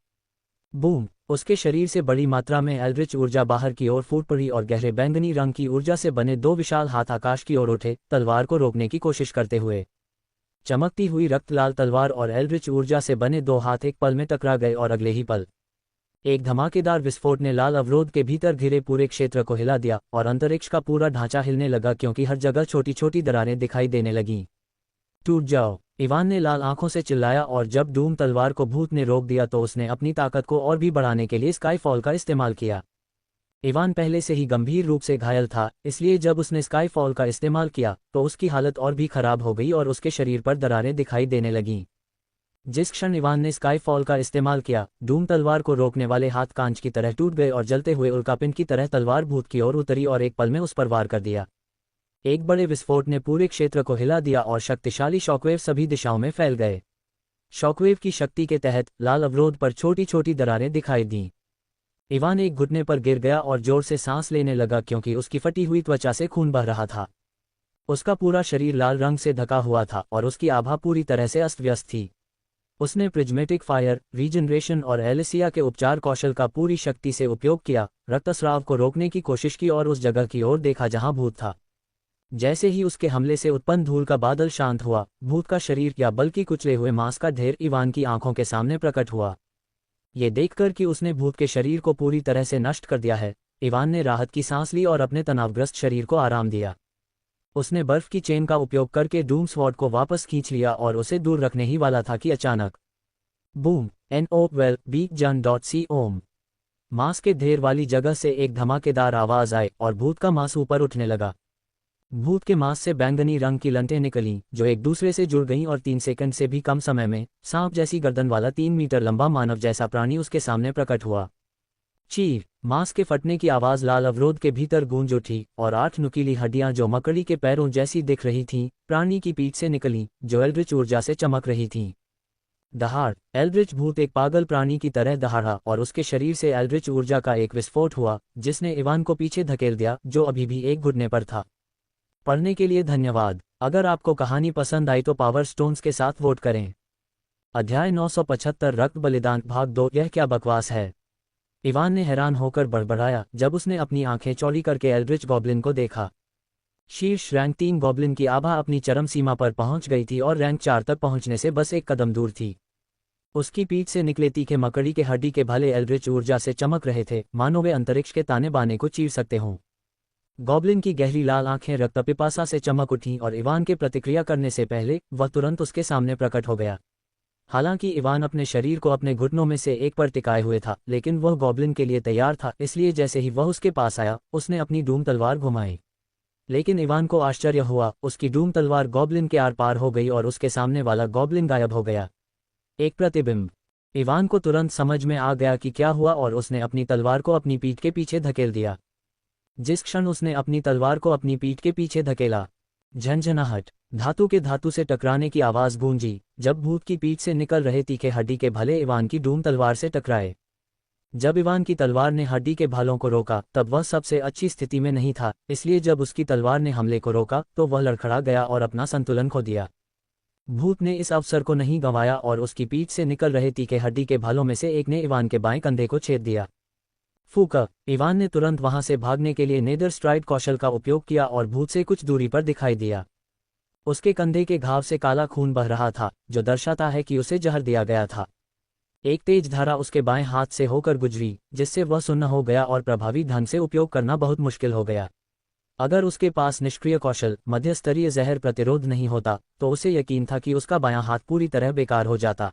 बूम। उसके शरीर से बड़ी मात्रा में एल्ड्रिच ऊर्जा बाहर की ओर फूट पड़ी और गहरे बैंगनी रंग की ऊर्जा से बने 2 विशाल हाथ आकाश की ओर उठे, तलवार को रोकने की कोशिश करते हुए। चमकती हुई रक्त लाल तलवार और एल्ड्रिच ऊर्जा से बने 2 हाथ एक पल में टकरा गए और अगले ही पल एक धमाकेदार विस्फोट ने लाल अवरोध के भीतर घिरे पूरे क्षेत्र को हिला दिया और अंतरिक्ष का पूरा ढांचा हिलने लगा, क्योंकि हर जगह छोटी छोटी दरारें दिखाई देने लगीं। टूट जाओ, इवान ने लाल आंखों से चिल्लाया और जब डूम तलवार को भूत ने रोक दिया तो उसने अपनी ताकत को और भी बढ़ाने के लिए स्काईफॉल का इस्तेमाल किया। इवान पहले से ही गंभीर रूप से घायल था, इसलिए जब उसने स्काईफॉल का इस्तेमाल किया तो उसकी हालत और भी खराब हो गई और उसके शरीर पर दरारें दिखाई देने लगीं। जिस क्षण इवान ने स्काईफॉल का इस्तेमाल किया, डूम तलवार को रोकने वाले हाथ कांच की तरह टूट गए और जलते हुए उल्कापिंड की तरह तलवार भूत की ओर उतरी और एक पल में उस पर वार कर दिया। एक बड़े विस्फोट ने पूरे क्षेत्र को हिला दिया और शक्तिशाली शॉकवेव सभी दिशाओं में फैल गए। शॉकवेव की शक्ति के तहत लाल अवरोध पर छोटी छोटी दरारें दिखाई दीं। इवान एक घुटने पर गिर गया और जोर से सांस लेने लगा, क्योंकि उसकी फटी हुई त्वचा से खून बह रहा था। उसका पूरा शरीर लाल रंग से ढका हुआ था और उसकी आभा पूरी तरह से अस्त व्यस्त थी। उसने प्रिज्मेटिक फायर, रीजनरेशन और एलिसिया के उपचार कौशल का पूरी शक्ति से उपयोग किया, रक्तस्राव को रोकने की कोशिश की और उस जगह की ओर देखा जहां भूत था। जैसे ही उसके हमले से उत्पन्न धूल का बादल शांत हुआ, भूत का शरीर या बल्कि कुचले हुए मांस का ढेर इवान की आंखों के सामने प्रकट हुआ। ये देखकर कि उसने भूत के शरीर को पूरी तरह से नष्ट कर दिया है, इवान ने राहत की सांस ली और अपने तनावग्रस्त शरीर को आराम दिया। उसने बर्फ की चेन का उपयोग करके डूम स्वॉर्ड को वापस खींच लिया और उसे दूर रखने ही वाला था कि अचानक बूम। NOWELL-BEAK-JAN.C-OM। मांस के ढेर वाली जगह से एक धमाकेदार आवाज आई और भूत का मांस ऊपर उठने लगा। भूत के मांस से बैंगनी रंग की लंटें निकलीं, जो एक दूसरे से जुड़ गईं और 3 सेकंड से भी कम समय में सांप जैसी गर्दन वाला 3 मीटर लंबा मानव जैसा प्राणी उसके सामने प्रकट हुआ। चीर। मांस के फटने की आवाज लाल अवरोध के भीतर गूंज उठी और 8 नुकीली हड्डियां जो मकड़ी के पैरों जैसी दिख रही थीं, प्राणी की पीठ से निकलीं, जो एल्ड्रिच ऊर्जा से चमक रही थीं। दहाड़। एल्ड्रिच भूत एक पागल प्राणी की तरह दहाड़ा और उसके शरीर से एल्ड्रिच ऊर्जा का एक विस्फोट हुआ जिसने इवान को पीछे धकेल दिया, जो अभी भी एक घुटने पर था। पढ़ने के लिए धन्यवाद। अगर आपको कहानी पसंद आई तो पावर स्टोन्स के साथ वोट करें। अध्याय 975 रक्त बलिदान भाग 2। यह क्या बकवास है? इवान ने हैरान होकर बड़बड़ाया जब उसने अपनी आंखें चौड़ी करके एल्ड्रिच गॉब्लिन को देखा। शीर्ष रैंक 3 गॉब्लिन की आभा अपनी चरम सीमा पर पहुंच गई थी और रैंक 4 तक पहुंचने से बस एक कदम दूर थी। उसकी पीठ से निकले तीखे मकड़ी के हड्डी के भाले एल्ड्रिच ऊर्जा से चमक रहे थे, मानो वे अंतरिक्ष के ताने बाने को चीर सकते हों। गॉब्लिन की गहरी लाल आंखें रक्त पिपासा से चमक उठीं और इवान के प्रतिक्रिया करने से पहले वह तुरंत उसके सामने प्रकट हो गया। हालांकि इवान अपने शरीर को अपने घुटनों में से एक पर टिकाए हुए था, लेकिन वह गॉब्लिन के लिए तैयार था, इसलिए जैसे ही वह उसके पास आया उसने अपनी डूम तलवार घुमाई। लेकिन इवान को आश्चर्य हुआ, उसकी डूम तलवार गॉब्लिन के आर पार हो गई और उसके सामने वाला गॉब्लिन गायब हो गया। एक प्रतिबिंब। इवान को तुरंत समझ में आ गया कि क्या हुआ और उसने अपनी तलवार को अपनी पीठ के पीछे धकेल दिया। जिस क्षण उसने अपनी तलवार को अपनी पीठ के पीछे धकेला, झनझनाहट, धातु के धातु से टकराने की आवाज गूंजी जब भूत की पीठ से निकल रहे तीखे हड्डी के भले इवान की डूम तलवार से टकराए। जब इवान की तलवार ने हड्डी के भालों को रोका तब वह सबसे अच्छी स्थिति में नहीं था, इसलिए जब उसकी तलवार ने हमले को रोका तो वह लड़खड़ा गया और अपना संतुलन खो दिया। भूत ने इस अवसर को नहीं गंवाया और उसकी पीठ से निकल रहे तीखे हड्डी के भालों में से एक ने इवान के बाएं कंधे को छेद दिया। फूका। इवान ने तुरंत वहां से भागने के लिए नेदर स्ट्राइड कौशल का उपयोग किया और भूत से कुछ दूरी पर दिखाई दिया। उसके कंधे के घाव से काला खून बह रहा था, जो दर्शाता है कि उसे जहर दिया गया था। एक तेज धारा उसके बाएं हाथ से होकर गुजरी, जिससे वह सुन्न हो गया और प्रभावी ढंग से उपयोग करना बहुत मुश्किल हो गया। अगर उसके पास निष्क्रिय कौशल मध्यस्तरीय जहर प्रतिरोध नहीं होता तो उसे यकीन था कि उसका बायां हाथ पूरी तरह बेकार हो जाता।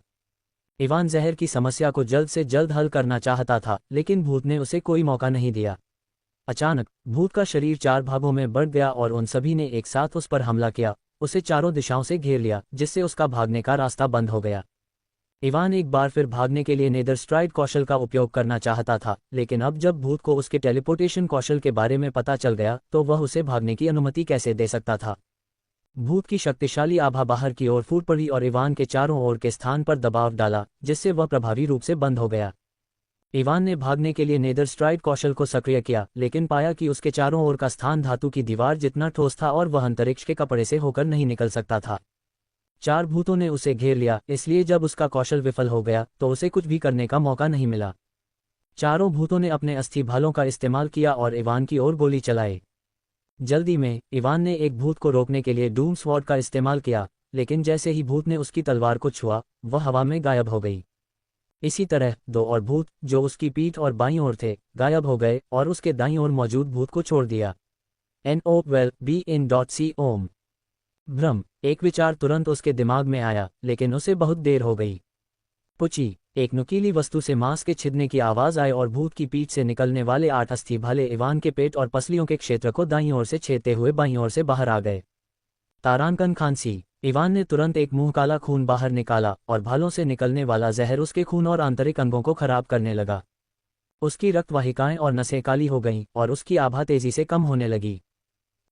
इवान जहर की समस्या को जल्द से जल्द हल करना चाहता था, लेकिन भूत ने उसे कोई मौका नहीं दिया। अचानक भूत का शरीर 4 भागों में बढ़ गया और उन सभी ने एक साथ उस पर हमला किया, उसे चारों दिशाओं से घेर लिया, जिससे उसका भागने का रास्ता बंद हो गया। इवान एक बार फिर भागने के लिए नेदर स्ट्राइड कौशल का उपयोग करना चाहता था, लेकिन अब जब भूत को उसके टेलीपोर्टेशन कौशल के बारे में पता चल गया तो वह उसे भागने की अनुमति कैसे दे सकता था। भूत की शक्तिशाली आभा बाहर की ओर फूट पड़ी और इवान के चारों ओर के स्थान पर दबाव डाला, जिससे वह प्रभावी रूप से बंद हो गया। इवान ने भागने के लिए नेदर स्ट्राइड कौशल को सक्रिय किया, लेकिन पाया कि उसके चारों ओर का स्थान धातु की दीवार जितना ठोस था और वह अंतरिक्ष के कपड़े से होकर नहीं निकल सकता था। 4 भूतों ने उसे घेर लिया, इसलिए जब उसका कौशल विफल हो गया तो उसे कुछ भी करने का मौका नहीं मिला। चारों भूतों ने अपने अस्थि भालों का इस्तेमाल किया और इवान की ओर गोली चलाई। जल्दी में इवान ने एक भूत को रोकने के लिए डूम स्वॉर्ड का इस्तेमाल किया, लेकिन जैसे ही भूत ने उसकी तलवार को छुआ वह हवा में गायब हो गई। इसी तरह 2 और भूत जो उसकी पीठ और बाईं ओर थे गायब हो गए और उसके दाईं ओर मौजूद भूत को छोड़ दिया। NOWELL-BE-IN.C ओम। भ्रम। एक विचार तुरंत उसके दिमाग में आया, लेकिन उसे बहुत देर हो गई। पुची। एक नुकीली वस्तु से मांस के छिदने की आवाज आई और भूत की पीठ से निकलने वाले 8 अस्थि भाले इवान के पेट और पसलियों के क्षेत्र को दाईं ओर से छेदते हुए बाईं ओर से बाहर आ गए। तारांकन खांसी। इवान ने तुरंत एक मुंह काला खून बाहर निकाला और भालों से निकलने वाला जहर उसके खून और आंतरिक अंगों को खराब करने लगा। उसकी रक्तवाहिकाएं और नसें काली हो गईं और उसकी आभा तेजी से कम होने लगी।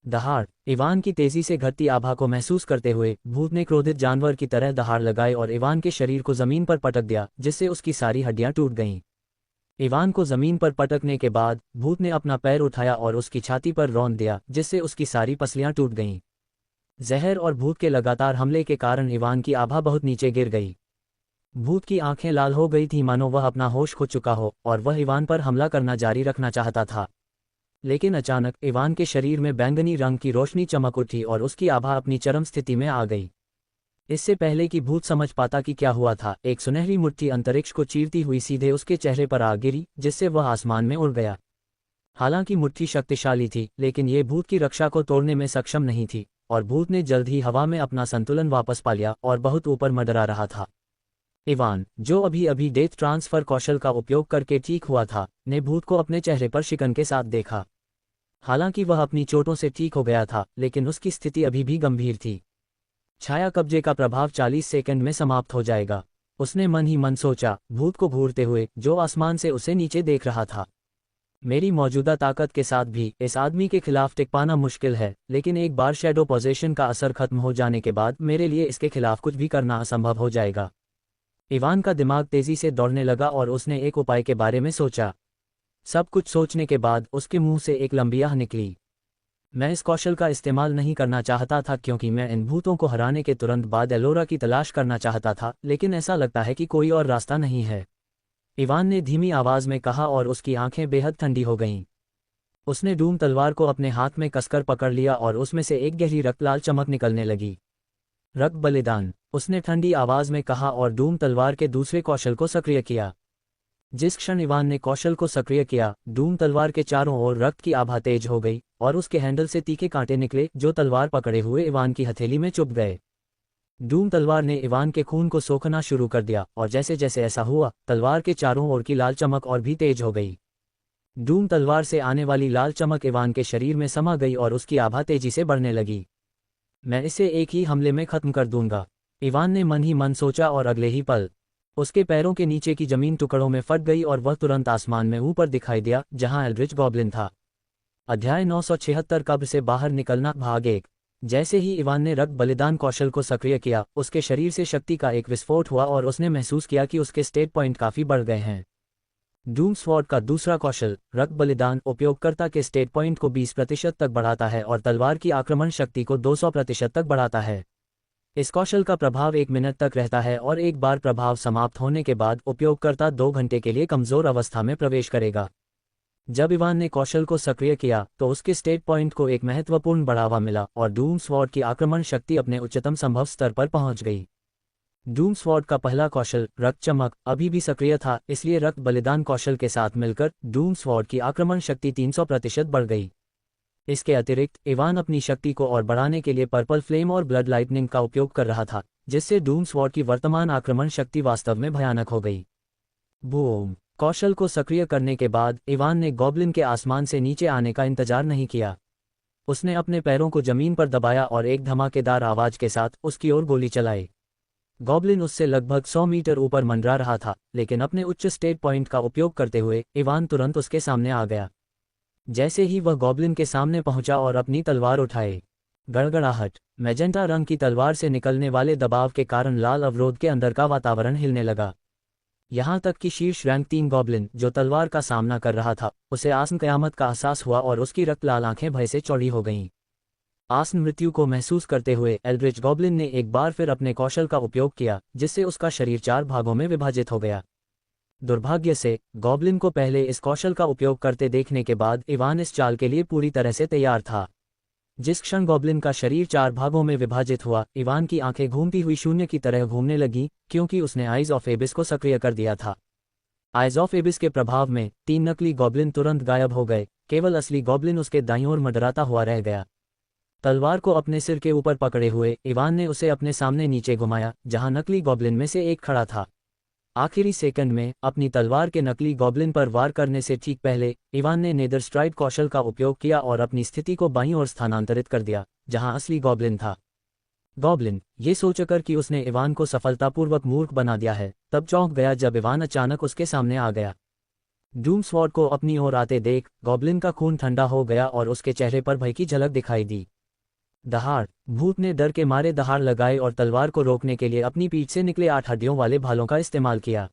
दहाड़। इवान की तेजी से घटती आभा को महसूस करते हुए भूत ने क्रोधित जानवर की तरह दहाड़ लगाई और इवान के शरीर को जमीन पर पटक दिया, जिससे उसकी सारी हड्डियां टूट गईं। इवान को जमीन पर पटकने के बाद भूत ने अपना पैर उठाया और उसकी छाती पर रौंद दिया, जिससे उसकी सारी पसलियां टूट गईं। जहर और भूत के लगातार हमले के कारण इवान की आभा बहुत नीचे गिर गई। भूत की आंखें लाल हो गई थीं, मानो वह अपना होश खो चुका हो और वह इवान पर हमला करना जारी रखना चाहता था। लेकिन अचानक इवान के शरीर में बैंगनी रंग की रोशनी चमक उठी और उसकी आभा अपनी चरम स्थिति में आ गई। इससे पहले कि भूत समझ पाता कि क्या हुआ था, एक सुनहरी मुट्ठी अंतरिक्ष को चीरती हुई सीधे उसके चेहरे पर आ गिरी, जिससे वह आसमान में उड़ गया। हालांकि मुट्ठी शक्तिशाली थी, लेकिन ये भूत की रक्षा को तोड़ने में सक्षम नहीं थी और भूत ने जल्द ही हवा में अपना संतुलन वापस पा लिया और बहुत ऊपर मंडरा रहा था। इवान, जो अभी अभी डेथ ट्रांसफर कौशल का उपयोग करके ठीक हुआ था, ने भूत को अपने चेहरे पर शिकन के साथ देखा। हालांकि वह अपनी चोटों से ठीक हो गया था, लेकिन उसकी स्थिति अभी भी गंभीर थी। छाया कब्जे का प्रभाव 40 सेकंड में समाप्त हो जाएगा, उसने मन ही मन सोचा, भूत को घूरते हुए जो आसमान से उसे नीचे देख रहा था। मेरी मौजूदा ताकत के साथ भी इस आदमी के खिलाफ टिक पाना मुश्किल है, लेकिन एक बार शैडो पोजीशन का असर खत्म हो जाने के बाद मेरे लिए इसके खिलाफ कुछ भी करना असंभव हो जाएगा। इवान का दिमाग तेजी से दौड़ने लगा और उसने एक उपाय के बारे में सोचा। सब कुछ सोचने के बाद उसके मुंह से एक लंबी आह निकली। मैं इस कौशल का इस्तेमाल नहीं करना चाहता था क्योंकि मैं इन भूतों को हराने के तुरंत बाद एलोरा की तलाश करना चाहता था, लेकिन ऐसा लगता है कि कोई और रास्ता नहीं है। इवान ने धीमी आवाज में कहा और उसकी आंखें बेहद ठंडी हो गईं। उसने डूम तलवार को अपने हाथ में कसकर पकड़ लिया और उसमें से एक गहरी रक्तलाल चमक निकलने लगी। रक्त बलिदान, उसने ठंडी आवाज में कहा और डूम तलवार के दूसरे कौशल को सक्रिय किया। जिस क्षण इवान ने कौशल को सक्रिय किया, डूम तलवार के चारों ओर रक्त की आभा तेज हो गई और उसके हैंडल से तीखे कांटे निकले जो तलवार पकड़े हुए इवान की हथेली में चुभ गए। डूम तलवार ने इवान के खून को सोखना शुरू कर दिया और जैसे जैसे ऐसा हुआ, तलवार के चारों ओर की लाल चमक और भी तेज हो गई। डूम तलवार से आने वाली लाल चमक इवान के शरीर में समा गई और उसकी आभा तेजी से बढ़ने लगी। मैं इसे एक ही हमले में खत्म कर दूंगा, इवान ने मन ही मन सोचा और अगले ही पल उसके पैरों के नीचे की जमीन टुकड़ों में फट गई और वह तुरंत आसमान में ऊपर दिखाई दिया जहां एल्ड्रिच गॉब्लिन था। अध्याय 976 कब्र से बाहर निकलना भाग 1। जैसे ही इवान ने रक्त बलिदान कौशल को सक्रिय किया, उसके शरीर से शक्ति का एक विस्फोट हुआ और उसने महसूस किया कि उसके स्टेट पॉइंट काफी बढ़ गए हैं। डूम स्वॉर्ड का दूसरा कौशल रक्त बलिदान उपयोगकर्ता के स्टेट पॉइंट को 20% तक बढ़ाता है और तलवार की आक्रमण शक्ति को 200% तक बढ़ाता है। इस कौशल का प्रभाव 1 मिनट तक रहता है और एक बार प्रभाव समाप्त होने के बाद उपयोगकर्ता 2 घंटे के लिए कमजोर अवस्था में प्रवेश करेगा। जब इवान ने कौशल को सक्रिय किया तो उसके स्टेट पॉइंट को एक महत्वपूर्ण बढ़ावा मिला और डूम स्वॉर्ड की आक्रमण शक्ति अपने उच्चतम संभव स्तर पर पहुंच गई। डूम स्वॉर्ड का पहला कौशल रक्त चमक अभी भी सक्रिय था, इसलिए रक्त बलिदान कौशल के साथ मिलकर डूम स्वॉर्ड की आक्रमण शक्ति 300% बढ़ गई। इसके अतिरिक्त इवान अपनी शक्ति को और बढ़ाने के लिए पर्पल फ्लेम और ब्लड लाइटनिंग का उपयोग कर रहा था, जिससे डूम स्वॉर्ड की वर्तमान आक्रमण शक्ति वास्तव में भयानक हो गई। बूम! कौशल को सक्रिय करने के बाद इवान ने गॉब्लिन के आसमान से नीचे आने का इंतजार नहीं किया। उसने अपने पैरों को जमीन पर दबाया और एक धमाकेदार आवाज के साथ उसकी ओर गोली चलाई। गॉब्लिन उससे लगभग 100 मीटर ऊपर मंडरा रहा था, लेकिन अपने उच्च स्टेट पॉइंट का उपयोग करते हुए इवान तुरंत उसके सामने आ गया। जैसे ही वह गॉब्लिन के सामने पहुंचा और अपनी तलवार उठाए, गड़गड़ाहट, मैजेंटा रंग की तलवार से निकलने वाले दबाव के कारण लाल अवरोध के अंदर का वातावरण हिलने लगा। यहां तक कि शीर्ष रैंक 3 गॉब्लिन जो तलवार का सामना कर रहा था, उसे आसन कयामत का एहसास हुआ और उसकी रक्त लाल आंखें भय से चौड़ी हो गईं। आसन मृत्यु को महसूस करते हुए एल्ड्रिच गॉब्लिन ने एक बार फिर अपने कौशल का उपयोग किया, जिससे उसका शरीर 4 भागों में विभाजित हो गया। दुर्भाग्य से गॉब्लिन को पहले इस कौशल का उपयोग करते देखने के बाद इवान इस चाल के लिए पूरी तरह से तैयार था। जिस क्षण गॉब्लिन का शरीर 4 भागों में विभाजित हुआ, इवान की आंखें घूमती हुई शून्य की तरह घूमने लगीं, क्योंकि उसने आइज ऑफ एबिस को सक्रिय कर दिया था। आइज ऑफ एबिस के प्रभाव में 3 नकली गॉब्लिन तुरंत गायब हो गए, केवल असली गॉब्लिन उसके दाईं ओर मंडराता हुआ रह गया। तलवार को अपने सिर के ऊपर पकड़े हुए इवान ने उसे अपने सामने नीचे घुमाया, जहां नकली गॉब्लिन में से एक खड़ा था। आखिरी सेकंड में अपनी तलवार के नकली गॉब्लिन पर वार करने से ठीक पहले इवान ने नेदर स्ट्राइड कौशल का उपयोग किया और अपनी स्थिति को बाईं ओर स्थानांतरित कर दिया, जहां असली गॉब्लिन था। गॉब्लिन, ये सोचकर कि उसने इवान को सफलतापूर्वक मूर्ख बना दिया है, तब चौंक गया जब इवान अचानक उसके सामने आ गया। डूम स्वॉर्ड को अपनी ओर आते देख गॉब्लिन का खून ठंडा हो गया और उसके चेहरे पर भय की झलक दिखाई दी। दहाड़! भूत ने डर के मारे दहाड़ लगाए और तलवार को रोकने के लिए अपनी पीठ से निकले 8 हड्डियों वाले भालों का इस्तेमाल किया।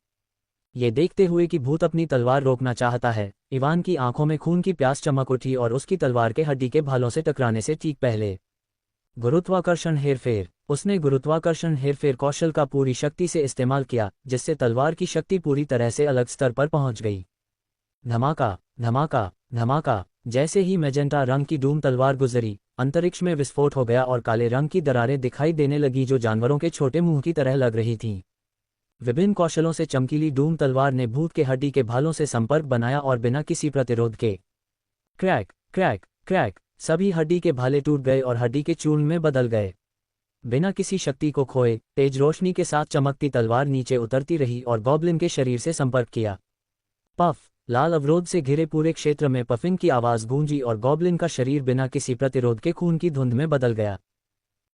ये देखते हुए कि भूत अपनी तलवार रोकना चाहता है, इवान की आंखों में खून की प्यास चमक उठी और उसकी तलवार के हड्डी के भालों से टकराने से ठीक पहले गुरुत्वाकर्षण हेरफेर, उसने गुरुत्वाकर्षण हेरफेर कौशल का पूरी शक्ति से इस्तेमाल किया, जिससे तलवार की शक्ति पूरी तरह से अलग स्तर पर पहुंच गई। धमाका, धमाका, धमाका! जैसे ही मैजेंटा रंग की डूम तलवार गुजरी, अंतरिक्ष में विस्फोट हो गया और काले रंग की दरारें दिखाई देने लगी जो जानवरों के छोटे मुंह की तरह लग रही थीं। विभिन्न कौशलों से चमकीली डूम तलवार ने भूत के हड्डी के भालों से संपर्क बनाया और बिना किसी प्रतिरोध के क्रैक क्रैक क्रैक सभी हड्डी के भाले टूट गए और हड्डी के चूर्ण में बदल गए। बिना किसी शक्ति को खोए तेज रोशनी के साथ चमकती तलवार नीचे उतरती रही और गॉब्लिन के शरीर से संपर्क किया। पफ! लाल अवरोध से घिरे पूरे क्षेत्र में पफिंग की आवाज गूंजी और गॉब्लिन का शरीर बिना किसी प्रतिरोध के खून की धुंध में बदल गया।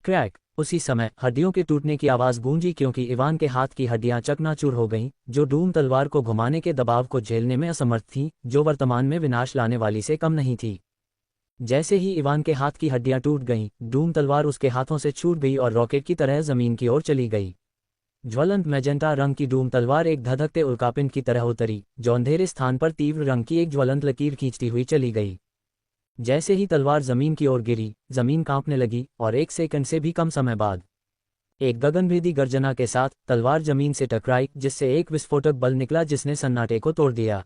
क्रैक! उसी समय हड्डियों के टूटने की आवाज गूंजी क्योंकि इवान के हाथ की हड्डियां चकनाचूर हो गईं, जो डूम तलवार को घुमाने के दबाव को झेलने में असमर्थ थीं, जो वर्तमान में विनाश लाने वाली से कम नहीं थी। जैसे ही इवान के हाथ की हड्डियां टूट गईं, डूम तलवार उसके हाथों से छूट गई और रॉकेट की तरह जमीन की ओर चली गई। ज्वलंत मैजेंटा रंग की डूम तलवार एक धधकते उल्कापिंड की तरह उतरी, जो अंधेरे स्थान पर तीव्र रंग की एक ज्वलंत लकीर खींचती हुई चली गई। जैसे ही तलवार जमीन की ओर गिरी, जमीन कांपने लगी और 1 सेकंड से भी कम समय बाद एक गगनभेदी गर्जना के साथ तलवार जमीन से टकराई, जिससे एक विस्फोटक बल निकला जिसने सन्नाटे को तोड़ दिया।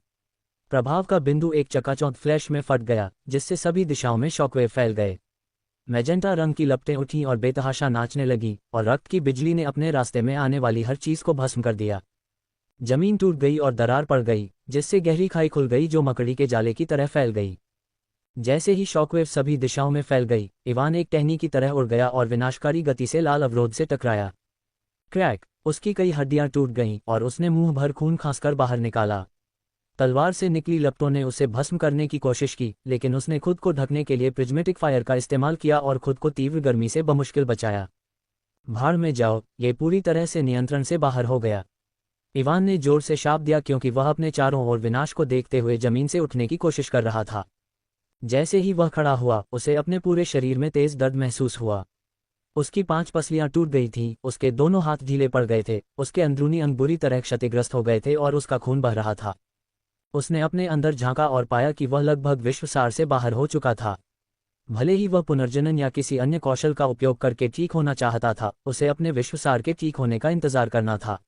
प्रभाव का बिंदु एक चकाचौंध फ्लैश में फट गया, जिससे सभी दिशाओं में शॉकवेव फैल गए। मैजेंटा रंग की लपटें उठीं और बेतहाशा नाचने लगी, और रक्त की बिजली ने अपने रास्ते में आने वाली हर चीज को भस्म कर दिया। जमीन टूट गई और दरार पड़ गई, जिससे गहरी खाई खुल गई जो मकड़ी के जाले की तरह फैल गई। जैसे ही शॉकवेव सभी दिशाओं में फैल गई, इवान एक टहनी की तरह उड़ गया और विनाशकारी गति से लाल अवरोध से टकराया। क्रैक! उसकी कई हड्डियां टूट गईं और उसने मुंह भर खून खांसकर बाहर निकाला। तलवार से निकली लपटों ने उसे भस्म करने की कोशिश की, लेकिन उसने खुद को ढकने के लिए प्रिज्मेटिक फायर का इस्तेमाल किया और खुद को तीव्र गर्मी से बमुश्किल बचाया। भाड़ में जाओ, ये पूरी तरह से नियंत्रण से बाहर हो गया। इवान ने जोर से शाप दिया क्योंकि वह अपने चारों ओर विनाश को देखते हुए जमीन से उठने की कोशिश कर रहा था। जैसे ही वह खड़ा हुआ, उसे अपने पूरे शरीर में तेज दर्द महसूस हुआ। उसकी 5 पसलियां टूट गई थीं, उसके दोनों हाथ ढीले पड़ गए थे, उसके अंदरूनी अंग बुरी तरह क्षतिग्रस्त हो गए थे और उसका खून बह रहा था। उसने अपने अंदर झांका और पाया कि वह लगभग विश्वसार से बाहर हो चुका था। भले ही वह पुनर्जनन या किसी अन्य कौशल का उपयोग करके ठीक होना चाहता था, उसे अपने विश्वसार के ठीक होने का इंतजार करना था।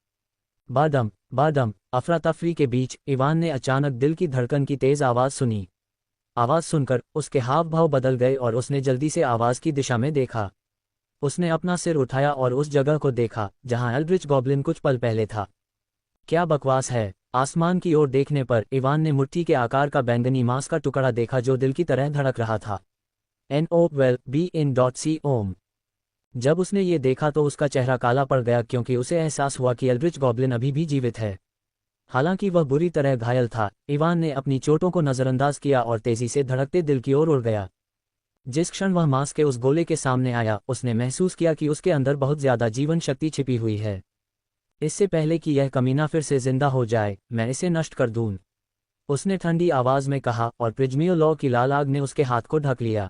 बादम बादम अफरा तफरी के बीच इवान ने अचानक दिल की धड़कन की तेज आवाज सुनी। आवाज सुनकर उसके हाव भाव बदल गए और उसने जल्दी से आवाज की दिशा में देखा। उसने अपना सिर उठाया और उस जगह को देखा जहां एल्ड्रिच गॉब्लिन कुछ पल पहले था। क्या बकवास है! आसमान की ओर देखने पर इवान ने मुट्ठी के आकार का बैंगनी मांस का टुकड़ा देखा जो दिल की तरह धड़क रहा था। NOWELL-BE-IN.C ओम। जब उसने ये देखा तो उसका चेहरा काला पड़ गया क्योंकि उसे एहसास हुआ कि एल्ड्रिच गॉब्लिन अभी भी जीवित है। हालांकि वह बुरी तरह घायल था, इवान ने अपनी चोटों को नजरअंदाज किया और तेजी से धड़कते दिल की ओर उड़ गया। जिस क्षण वह मांस के उस गोले के सामने आया, उसने महसूस किया कि उसके अंदर बहुत ज्यादा जीवन शक्ति छिपी हुई है। इससे पहले कि यह कमीना फिर से जिंदा हो जाए, मैं इसे नष्ट कर दूं, उसने ठंडी आवाज में कहा और प्रिज्मियो लॉ की लाल आग ने उसके हाथ को ढक लिया।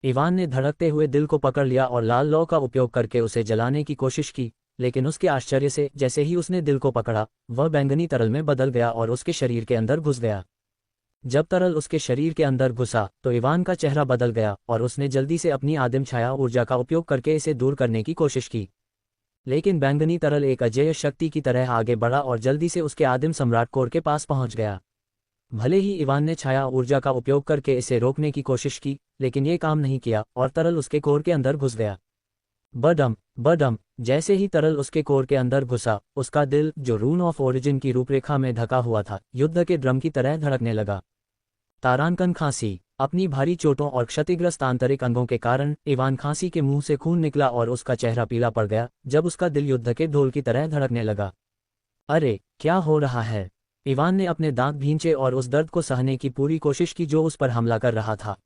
इवान ने धड़कते हुए दिल को पकड़ लिया और लाल लॉ का उपयोग करके उसे जलाने की कोशिश की, लेकिन उसके आश्चर्य से जैसे ही उसने दिल को पकड़ा, वह बैंगनी तरल में बदल गया और उसके शरीर के अंदर घुस गया। जब तरल उसके शरीर के अंदर घुसा तो इवान का चेहरा बदल गया और उसने जल्दी से अपनी आदिम छाया ऊर्जा का उपयोग करके इसे दूर करने की कोशिश की। लेकिन बैंगनी तरल एक अजेय शक्ति की तरह आगे बढ़ा और जल्दी से उसके आदिम सम्राट कोर के पास पहुंच गया। भले ही इवान ने छाया ऊर्जा का उपयोग करके इसे रोकने की कोशिश की, लेकिन ये काम नहीं किया और तरल उसके कोर के अंदर घुस गया। बडम बडम जैसे ही तरल उसके कोर के अंदर घुसा, उसका दिल, जो रून ऑफ ओरिजिन की रूपरेखा में ढका हुआ था, युद्ध के ड्रम की तरह धड़कने लगा। तारांकन खांसी। अपनी भारी चोटों और क्षतिग्रस्त आंतरिक अंगों के कारण इवान खांसी के मुंह से खून निकला और उसका चेहरा पीला पड़ गया जब उसका दिल युद्ध के ढोल की तरह धड़कने लगा। अरे, क्या हो रहा है! इवान ने अपने दांत भींचे और उस दर्द को सहने की पूरी कोशिश की जो उस पर हमला कर रहा था।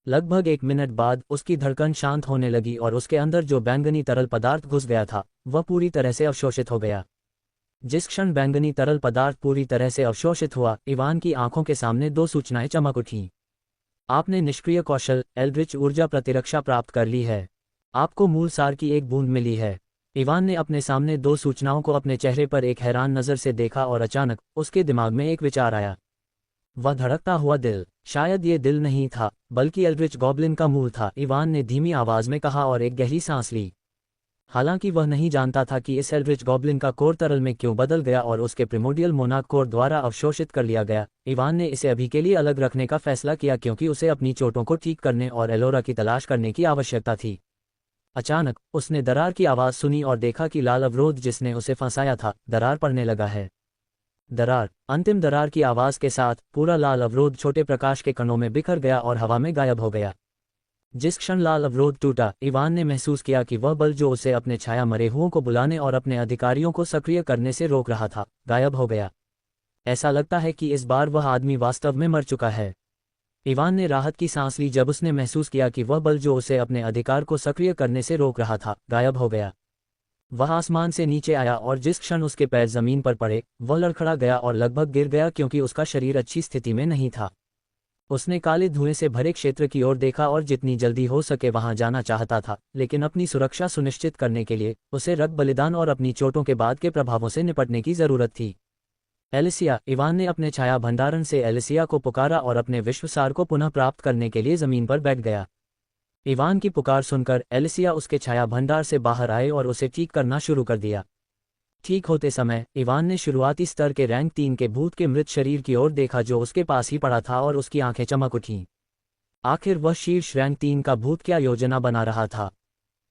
लगभग 1 मिनट बाद उसकी धड़कन शांत होने लगी और उसके अंदर जो बैंगनी तरल पदार्थ घुस गया था, वह पूरी तरह से अवशोषित हो गया। जिस क्षण बैंगनी तरल पदार्थ पूरी तरह से अवशोषित हुआ, इवान की आंखों के सामने 2 सूचनाएं चमक उठीं। आपने निष्क्रिय कौशल एल्ड्रिच ऊर्जा प्रतिरक्षा प्राप्त कर ली है। आपको मूल सार की एक बूंद मिली है। इवान ने अपने सामने 2 सूचनाओं को अपने चेहरे पर एक हैरान नज़र से देखा और अचानक उसके दिमाग में एक विचार आया। वह धड़कता हुआ दिल, शायद ये दिल नहीं था बल्कि एल्ड्रिच गॉब्लिन का मूल था, इवान ने धीमी आवाज में कहा और एक गहरी सांस ली। हालांकि वह नहीं जानता था कि इस एल्ड्रिच गॉब्लिन का कोर तरल में क्यों बदल गया और उसके प्रिमोडियल मोनाक कोर द्वारा अवशोषित कर लिया गया। इवान ने इसे अभी के लिए अलग रखने का फैसला किया क्योंकि उसे अपनी चोटों को ठीक करने और एलोरा की तलाश करने की आवश्यकता थी। अचानक उसने दरार की आवाज सुनी और देखा कि लाल अवरोध जिसने उसे फंसाया था, दरार पड़ने लगा है। दरार। अंतिम दरार की आवाज के साथ पूरा लाल अवरोध छोटे प्रकाश के कणों में बिखर गया और हवा में गायब हो गया। जिस क्षण लाल अवरोध टूटा, इवान ने महसूस किया कि वह बल जो उसे अपने छाया मरे हुओं को बुलाने और अपने अधिकारियों को सक्रिय करने से रोक रहा था, गायब हो गया। ऐसा लगता है कि इस बार वह आदमी वास्तव में मर चुका है। इवान ने राहत की सांस ली जब उसने महसूस किया कि वह बल जो उसे अपने अधिकार को सक्रिय करने से रोक रहा था, गायब हो गया। वह आसमान से नीचे आया और जिस क्षण उसके पैर जमीन पर पड़े, वह लड़खड़ा गया और लगभग गिर गया क्योंकि उसका शरीर अच्छी स्थिति में नहीं था। उसने काले धुएं से भरे क्षेत्र की ओर देखा और जितनी जल्दी हो सके वहां जाना चाहता था, लेकिन अपनी सुरक्षा सुनिश्चित करने के लिए उसे रक्त बलिदान और अपनी चोटों के बाद के प्रभावों से निपटने की जरूरत थी। एलिसिया, इवान ने अपने छाया भंडारण से एलिसिया को पुकारा और अपने विश्वसार को पुनः प्राप्त करने के लिए जमीन पर बैठ गया। इवान की पुकार सुनकर एलिसिया उसके छाया भंडार से बाहर आए और उसे ठीक करना शुरू कर दिया। ठीक होते समय इवान ने शुरुआती स्तर के रैंक 3 के भूत के मृत शरीर की ओर देखा जो उसके पास ही पड़ा था और उसकी आंखें चमक उठीं। आखिर वह शीर्ष रैंक 3 का भूत क्या योजना बना रहा था?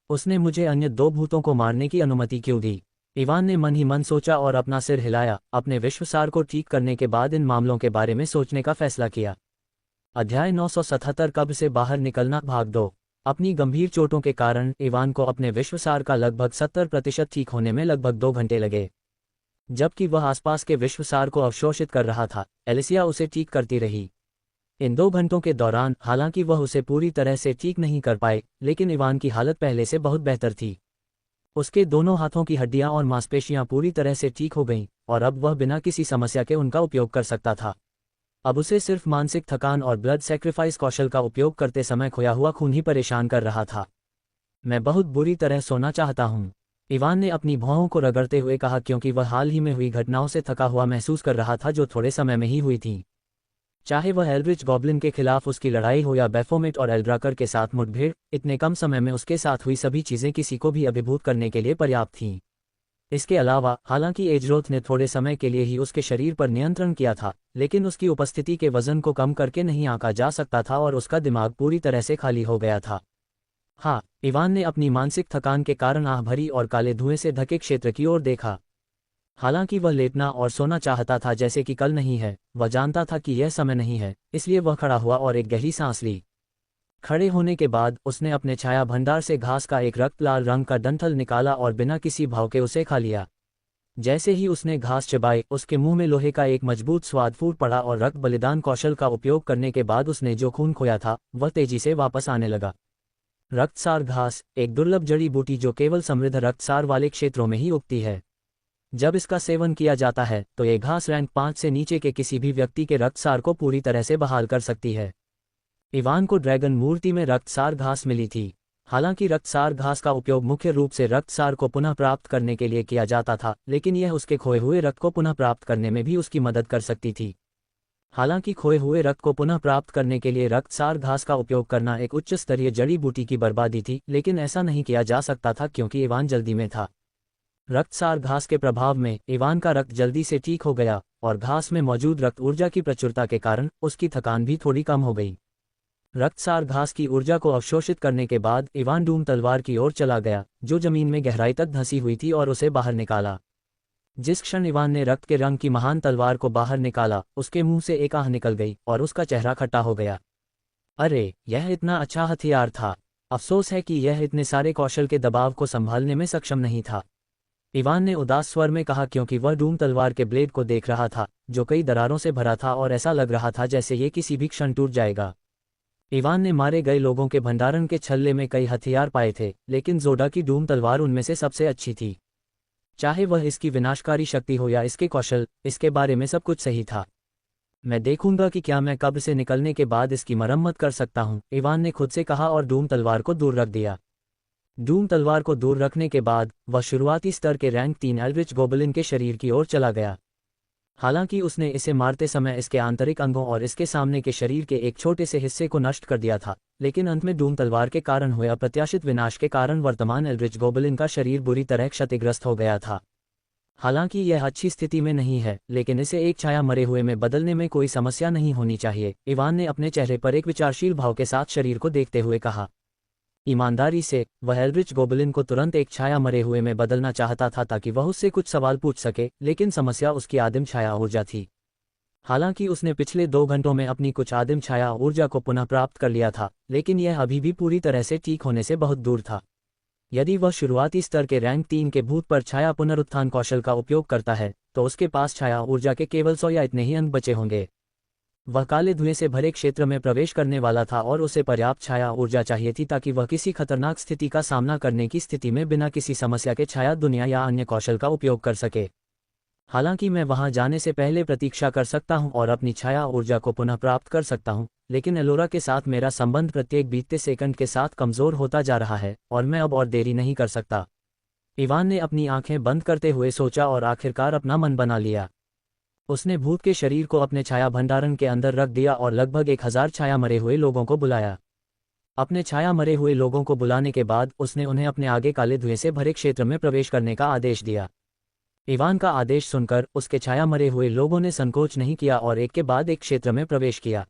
उसने मुझे अन्य 2 भूतों को मारने की अनुमति क्यों दी? इवान ने मन ही मन सोचा और अपना सिर हिलाया। अपने विश्वसार को ठीक करने के बाद इन मामलों के बारे में सोचने का फैसला किया। अध्याय 977 कब्र से बाहर निकलना भाग 2। अपनी गंभीर चोटों के कारण इवान को अपने विश्वसार का लगभग 70% ठीक होने में लगभग 2 घंटे लगे। जबकि वह आसपास के विश्वसार को अवशोषित कर रहा था, एलिसिया उसे ठीक करती रही। इन 2 घंटों के दौरान हालांकि वह उसे पूरी तरह से ठीक नहीं कर पाए, लेकिन इवान की हालत पहले से बहुत बेहतर थी। उसके दोनों हाथों की हड्डियां और मांसपेशियां पूरी तरह से ठीक हो गईं और अब वह बिना किसी समस्या के उनका उपयोग कर सकता था। अब उसे सिर्फ मानसिक थकान और ब्लड सैक्रिफाइस कौशल का उपयोग करते समय खोया हुआ खून ही परेशान कर रहा था। मैं बहुत बुरी तरह सोना चाहता हूँ, इवान ने अपनी भौहों को रगड़ते हुए कहा, क्योंकि वह हाल ही में हुई घटनाओं से थका हुआ महसूस कर रहा था जो थोड़े समय में ही हुई थी। चाहे वह एल्ड्रिच गॉब्लिन के खिलाफ उसकी लड़ाई हो या बैफोमेट और एल्ड्राकर के साथ मुठभेड़, इतने कम समय में उसके साथ हुई सभी चीज़ें किसी को भी अभिभूत करने के लिए पर्याप्त थीं। इसके अलावा हालांकि एजरोथ ने थोड़े समय के लिए ही उसके शरीर पर नियंत्रण किया था, लेकिन उसकी उपस्थिति के वजन को कम करके नहीं आंका जा सकता था और उसका दिमाग पूरी तरह से खाली हो गया था। हाँ, इवान ने अपनी मानसिक थकान के कारण आह भरी और काले धुएं से ढके क्षेत्र की ओर देखा। हालांकि वह लेटना और सोना चाहता था जैसे कि कल नहीं है, वह जानता था कि यह समय नहीं है, इसलिए वह खड़ा हुआ और एक गहरी सांस ली। खड़े होने के बाद उसने अपने छाया भंडार से घास का एक रक्त लाल रंग का डंठल निकाला और बिना किसी भाव के उसे खा लिया। जैसे ही उसने घास चबाई, उसके मुंह में लोहे का एक मजबूत स्वाद फूट पड़ा और रक्त बलिदान कौशल का उपयोग करने के बाद उसने जो खून खोया था वह तेजी से वापस आने लगा। रक्तसार घास एक दुर्लभ जड़ी बूटी जो केवल समृद्ध रक्तसार वाले क्षेत्रों में ही उगती है। जब इसका सेवन किया जाता है तो ये घास रैंक 5 से नीचे के किसी भी व्यक्ति के रक्तसार को पूरी तरह से बहाल कर सकती है। इवान को ड्रैगन मूर्ति में रक्तसार घास मिली थी। हालांकि रक्तसार घास का उपयोग मुख्य रूप से रक्तसार को पुनः प्राप्त करने के लिए किया जाता था, लेकिन यह उसके खोए हुए रक्त को पुनः प्राप्त करने में भी उसकी मदद कर सकती थी। हालांकि खोए हुए रक्त को पुनः प्राप्त करने के लिए रक्तसार घास का उपयोग करना एक उच्च स्तरीय जड़ी बूटी की बर्बादी थी, लेकिन ऐसा नहीं किया जा सकता था क्योंकि इवान जल्दी में था। रक्तसार घास के प्रभाव में इवान का रक्त जल्दी से ठीक हो गया और घास में मौजूद रक्त ऊर्जा की प्रचुरता के कारण उसकी थकान भी थोड़ी कम हो गई। रक्तसार घास की ऊर्जा को अवशोषित करने के बाद इवान डूम तलवार की ओर चला गया, जो जमीन में गहराई तक धंसी हुई थी, और उसे बाहर निकाला। जिस क्षण इवान ने रक्त के रंग की महान तलवार को बाहर निकाला, उसके मुंह से एक आह निकल गई और उसका चेहरा खट्टा हो गया। अरे, यह इतना अच्छा हथियार था। अफसोस है कि यह इतने सारे कौशल के दबाव को संभालने में सक्षम नहीं था, इवान ने उदास स्वर में कहा, क्योंकि वह डूम तलवार के ब्लेड को देख रहा था जो कई दरारों से भरा था और ऐसा लग रहा था जैसे ये किसी भी क्षण टूट जाएगा। इवान ने मारे गए लोगों के भंडारण के छल्ले में कई हथियार पाए थे, लेकिन जोडा की डूम तलवार उनमें से सबसे अच्छी थी। चाहे वह इसकी विनाशकारी शक्ति हो या इसके कौशल, इसके बारे में सब कुछ सही था। मैं देखूंगा कि क्या मैं कब्र से निकलने के बाद इसकी मरम्मत कर सकता हूं, इवान ने खुद से कहा और डूम तलवार को दूर रख दिया। डूम तलवार को दूर रखने के बाद वह शुरुआती स्तर के रैंक 3 एल्ड्रिच गोबलिन के शरीर की ओर चला गया। हालांकि उसने इसे मारते समय इसके आंतरिक अंगों और इसके सामने के शरीर के एक छोटे से हिस्से को नष्ट कर दिया था, लेकिन अंत में डूम तलवार के कारण हुए अप्रत्याशित विनाश के कारण वर्तमान एल्ड्रिच गोबलिन का शरीर बुरी तरह क्षतिग्रस्त हो गया था। हालांकि यह अच्छी स्थिति में नहीं है, लेकिन इसे एक छाया मरे हुए में बदलने में कोई समस्या नहीं होनी चाहिए, इवान ने अपने चेहरे पर एक विचारशील भाव के साथ शरीर को देखते हुए कहा। ईमानदारी से, वह एल्ड्रिच गोबलिन को तुरंत एक छाया मरे हुए में बदलना चाहता था ताकि वह उससे कुछ सवाल पूछ सके, लेकिन समस्या उसकी आदिम छाया ऊर्जा थी। हालांकि उसने पिछले 2 घंटों में अपनी कुछ आदिम छाया ऊर्जा को पुनः प्राप्त कर लिया था, लेकिन यह अभी भी पूरी तरह से ठीक होने से बहुत दूर था। यदि वह शुरुआती स्तर के रैंक 3 के भूत पर छाया पुनरुत्थान कौशल का उपयोग करता है, तो उसके पास छाया ऊर्जा के केवल 100 या इतने ही अंक बचे होंगे। वह काले धुएं से भरे क्षेत्र में प्रवेश करने वाला था और उसे पर्याप्त छाया ऊर्जा चाहिए थी ताकि वह किसी खतरनाक स्थिति का सामना करने की स्थिति में बिना किसी समस्या के छाया दुनिया या अन्य कौशल का उपयोग कर सके। हालांकि मैं वहां जाने से पहले प्रतीक्षा कर सकता हूं और अपनी छाया ऊर्जा को पुनः प्राप्त कर सकता हूं, लेकिन एलोरा के साथ मेरा संबंध प्रत्येक बीतते सेकंड के साथ कमज़ोर होता जा रहा है और मैं अब और देरी नहीं कर सकता। इवान ने अपनी आंखें बंद करते हुए सोचा और आखिरकार अपना मन बना लिया। उसने भूत के शरीर को अपने छाया भंडारण के अंदर रख दिया और लगभग 1000 छाया मरे हुए लोगों को बुलाया। अपने छाया मरे हुए लोगों को बुलाने के बाद उसने उन्हें अपने आगे काले धुएं से भरे क्षेत्र में प्रवेश करने का आदेश दिया। इवान का आदेश सुनकर उसके छाया मरे हुए लोगों ने संकोच नहीं किया और एक के बाद एक क्षेत्र में प्रवेश किया।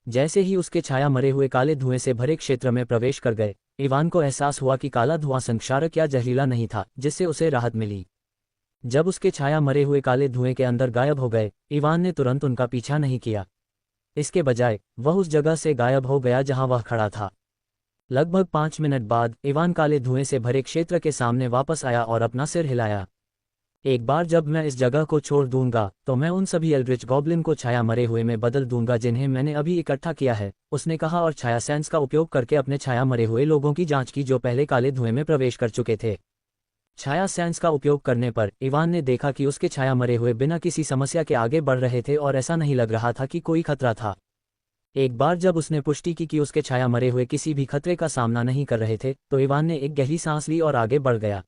जैसे ही उसके छाया मरे हुए काले धुएं से भरे क्षेत्र में प्रवेश कर गए, इवान को एहसास हुआ कि काला धुआं संक्षारक या जहरीला नहीं था, जिससे उसे राहत मिली। जब उसके छाया मरे हुए काले धुएं के अंदर गायब हो गए, इवान ने तुरंत उनका पीछा नहीं किया। इसके बजाय वह उस जगह से गायब हो गया जहां वह खड़ा था। लगभग 5 मिनट बाद इवान काले धुएं से भरे क्षेत्र के सामने वापस आया और अपना सिर हिलाया। एक बार जब मैं इस जगह को छोड़ दूंगा तो मैं उन सभी एल्ड्रिच गॉब्लिन को छाया मरे हुए में बदल दूंगा जिन्हें मैंने अभी इकट्ठा किया है, उसने कहा और छाया सेंस का उपयोग करके अपने छाया मरे हुए लोगों की जांच की जो पहले काले धुएं में प्रवेश कर चुके थे। छाया सेंस का उपयोग करने पर इवान ने देखा कि उसके छाया मरे हुए बिना किसी समस्या के आगे बढ़ रहे थे और ऐसा नहीं लग रहा था कि कोई खतरा था। एक बार जब उसने पुष्टि की कि उसके छाया मरे हुए किसी भी खतरे का सामना नहीं कर रहे थे, तो इवान ने एक गहरी सांस ली और आगे बढ़ गया।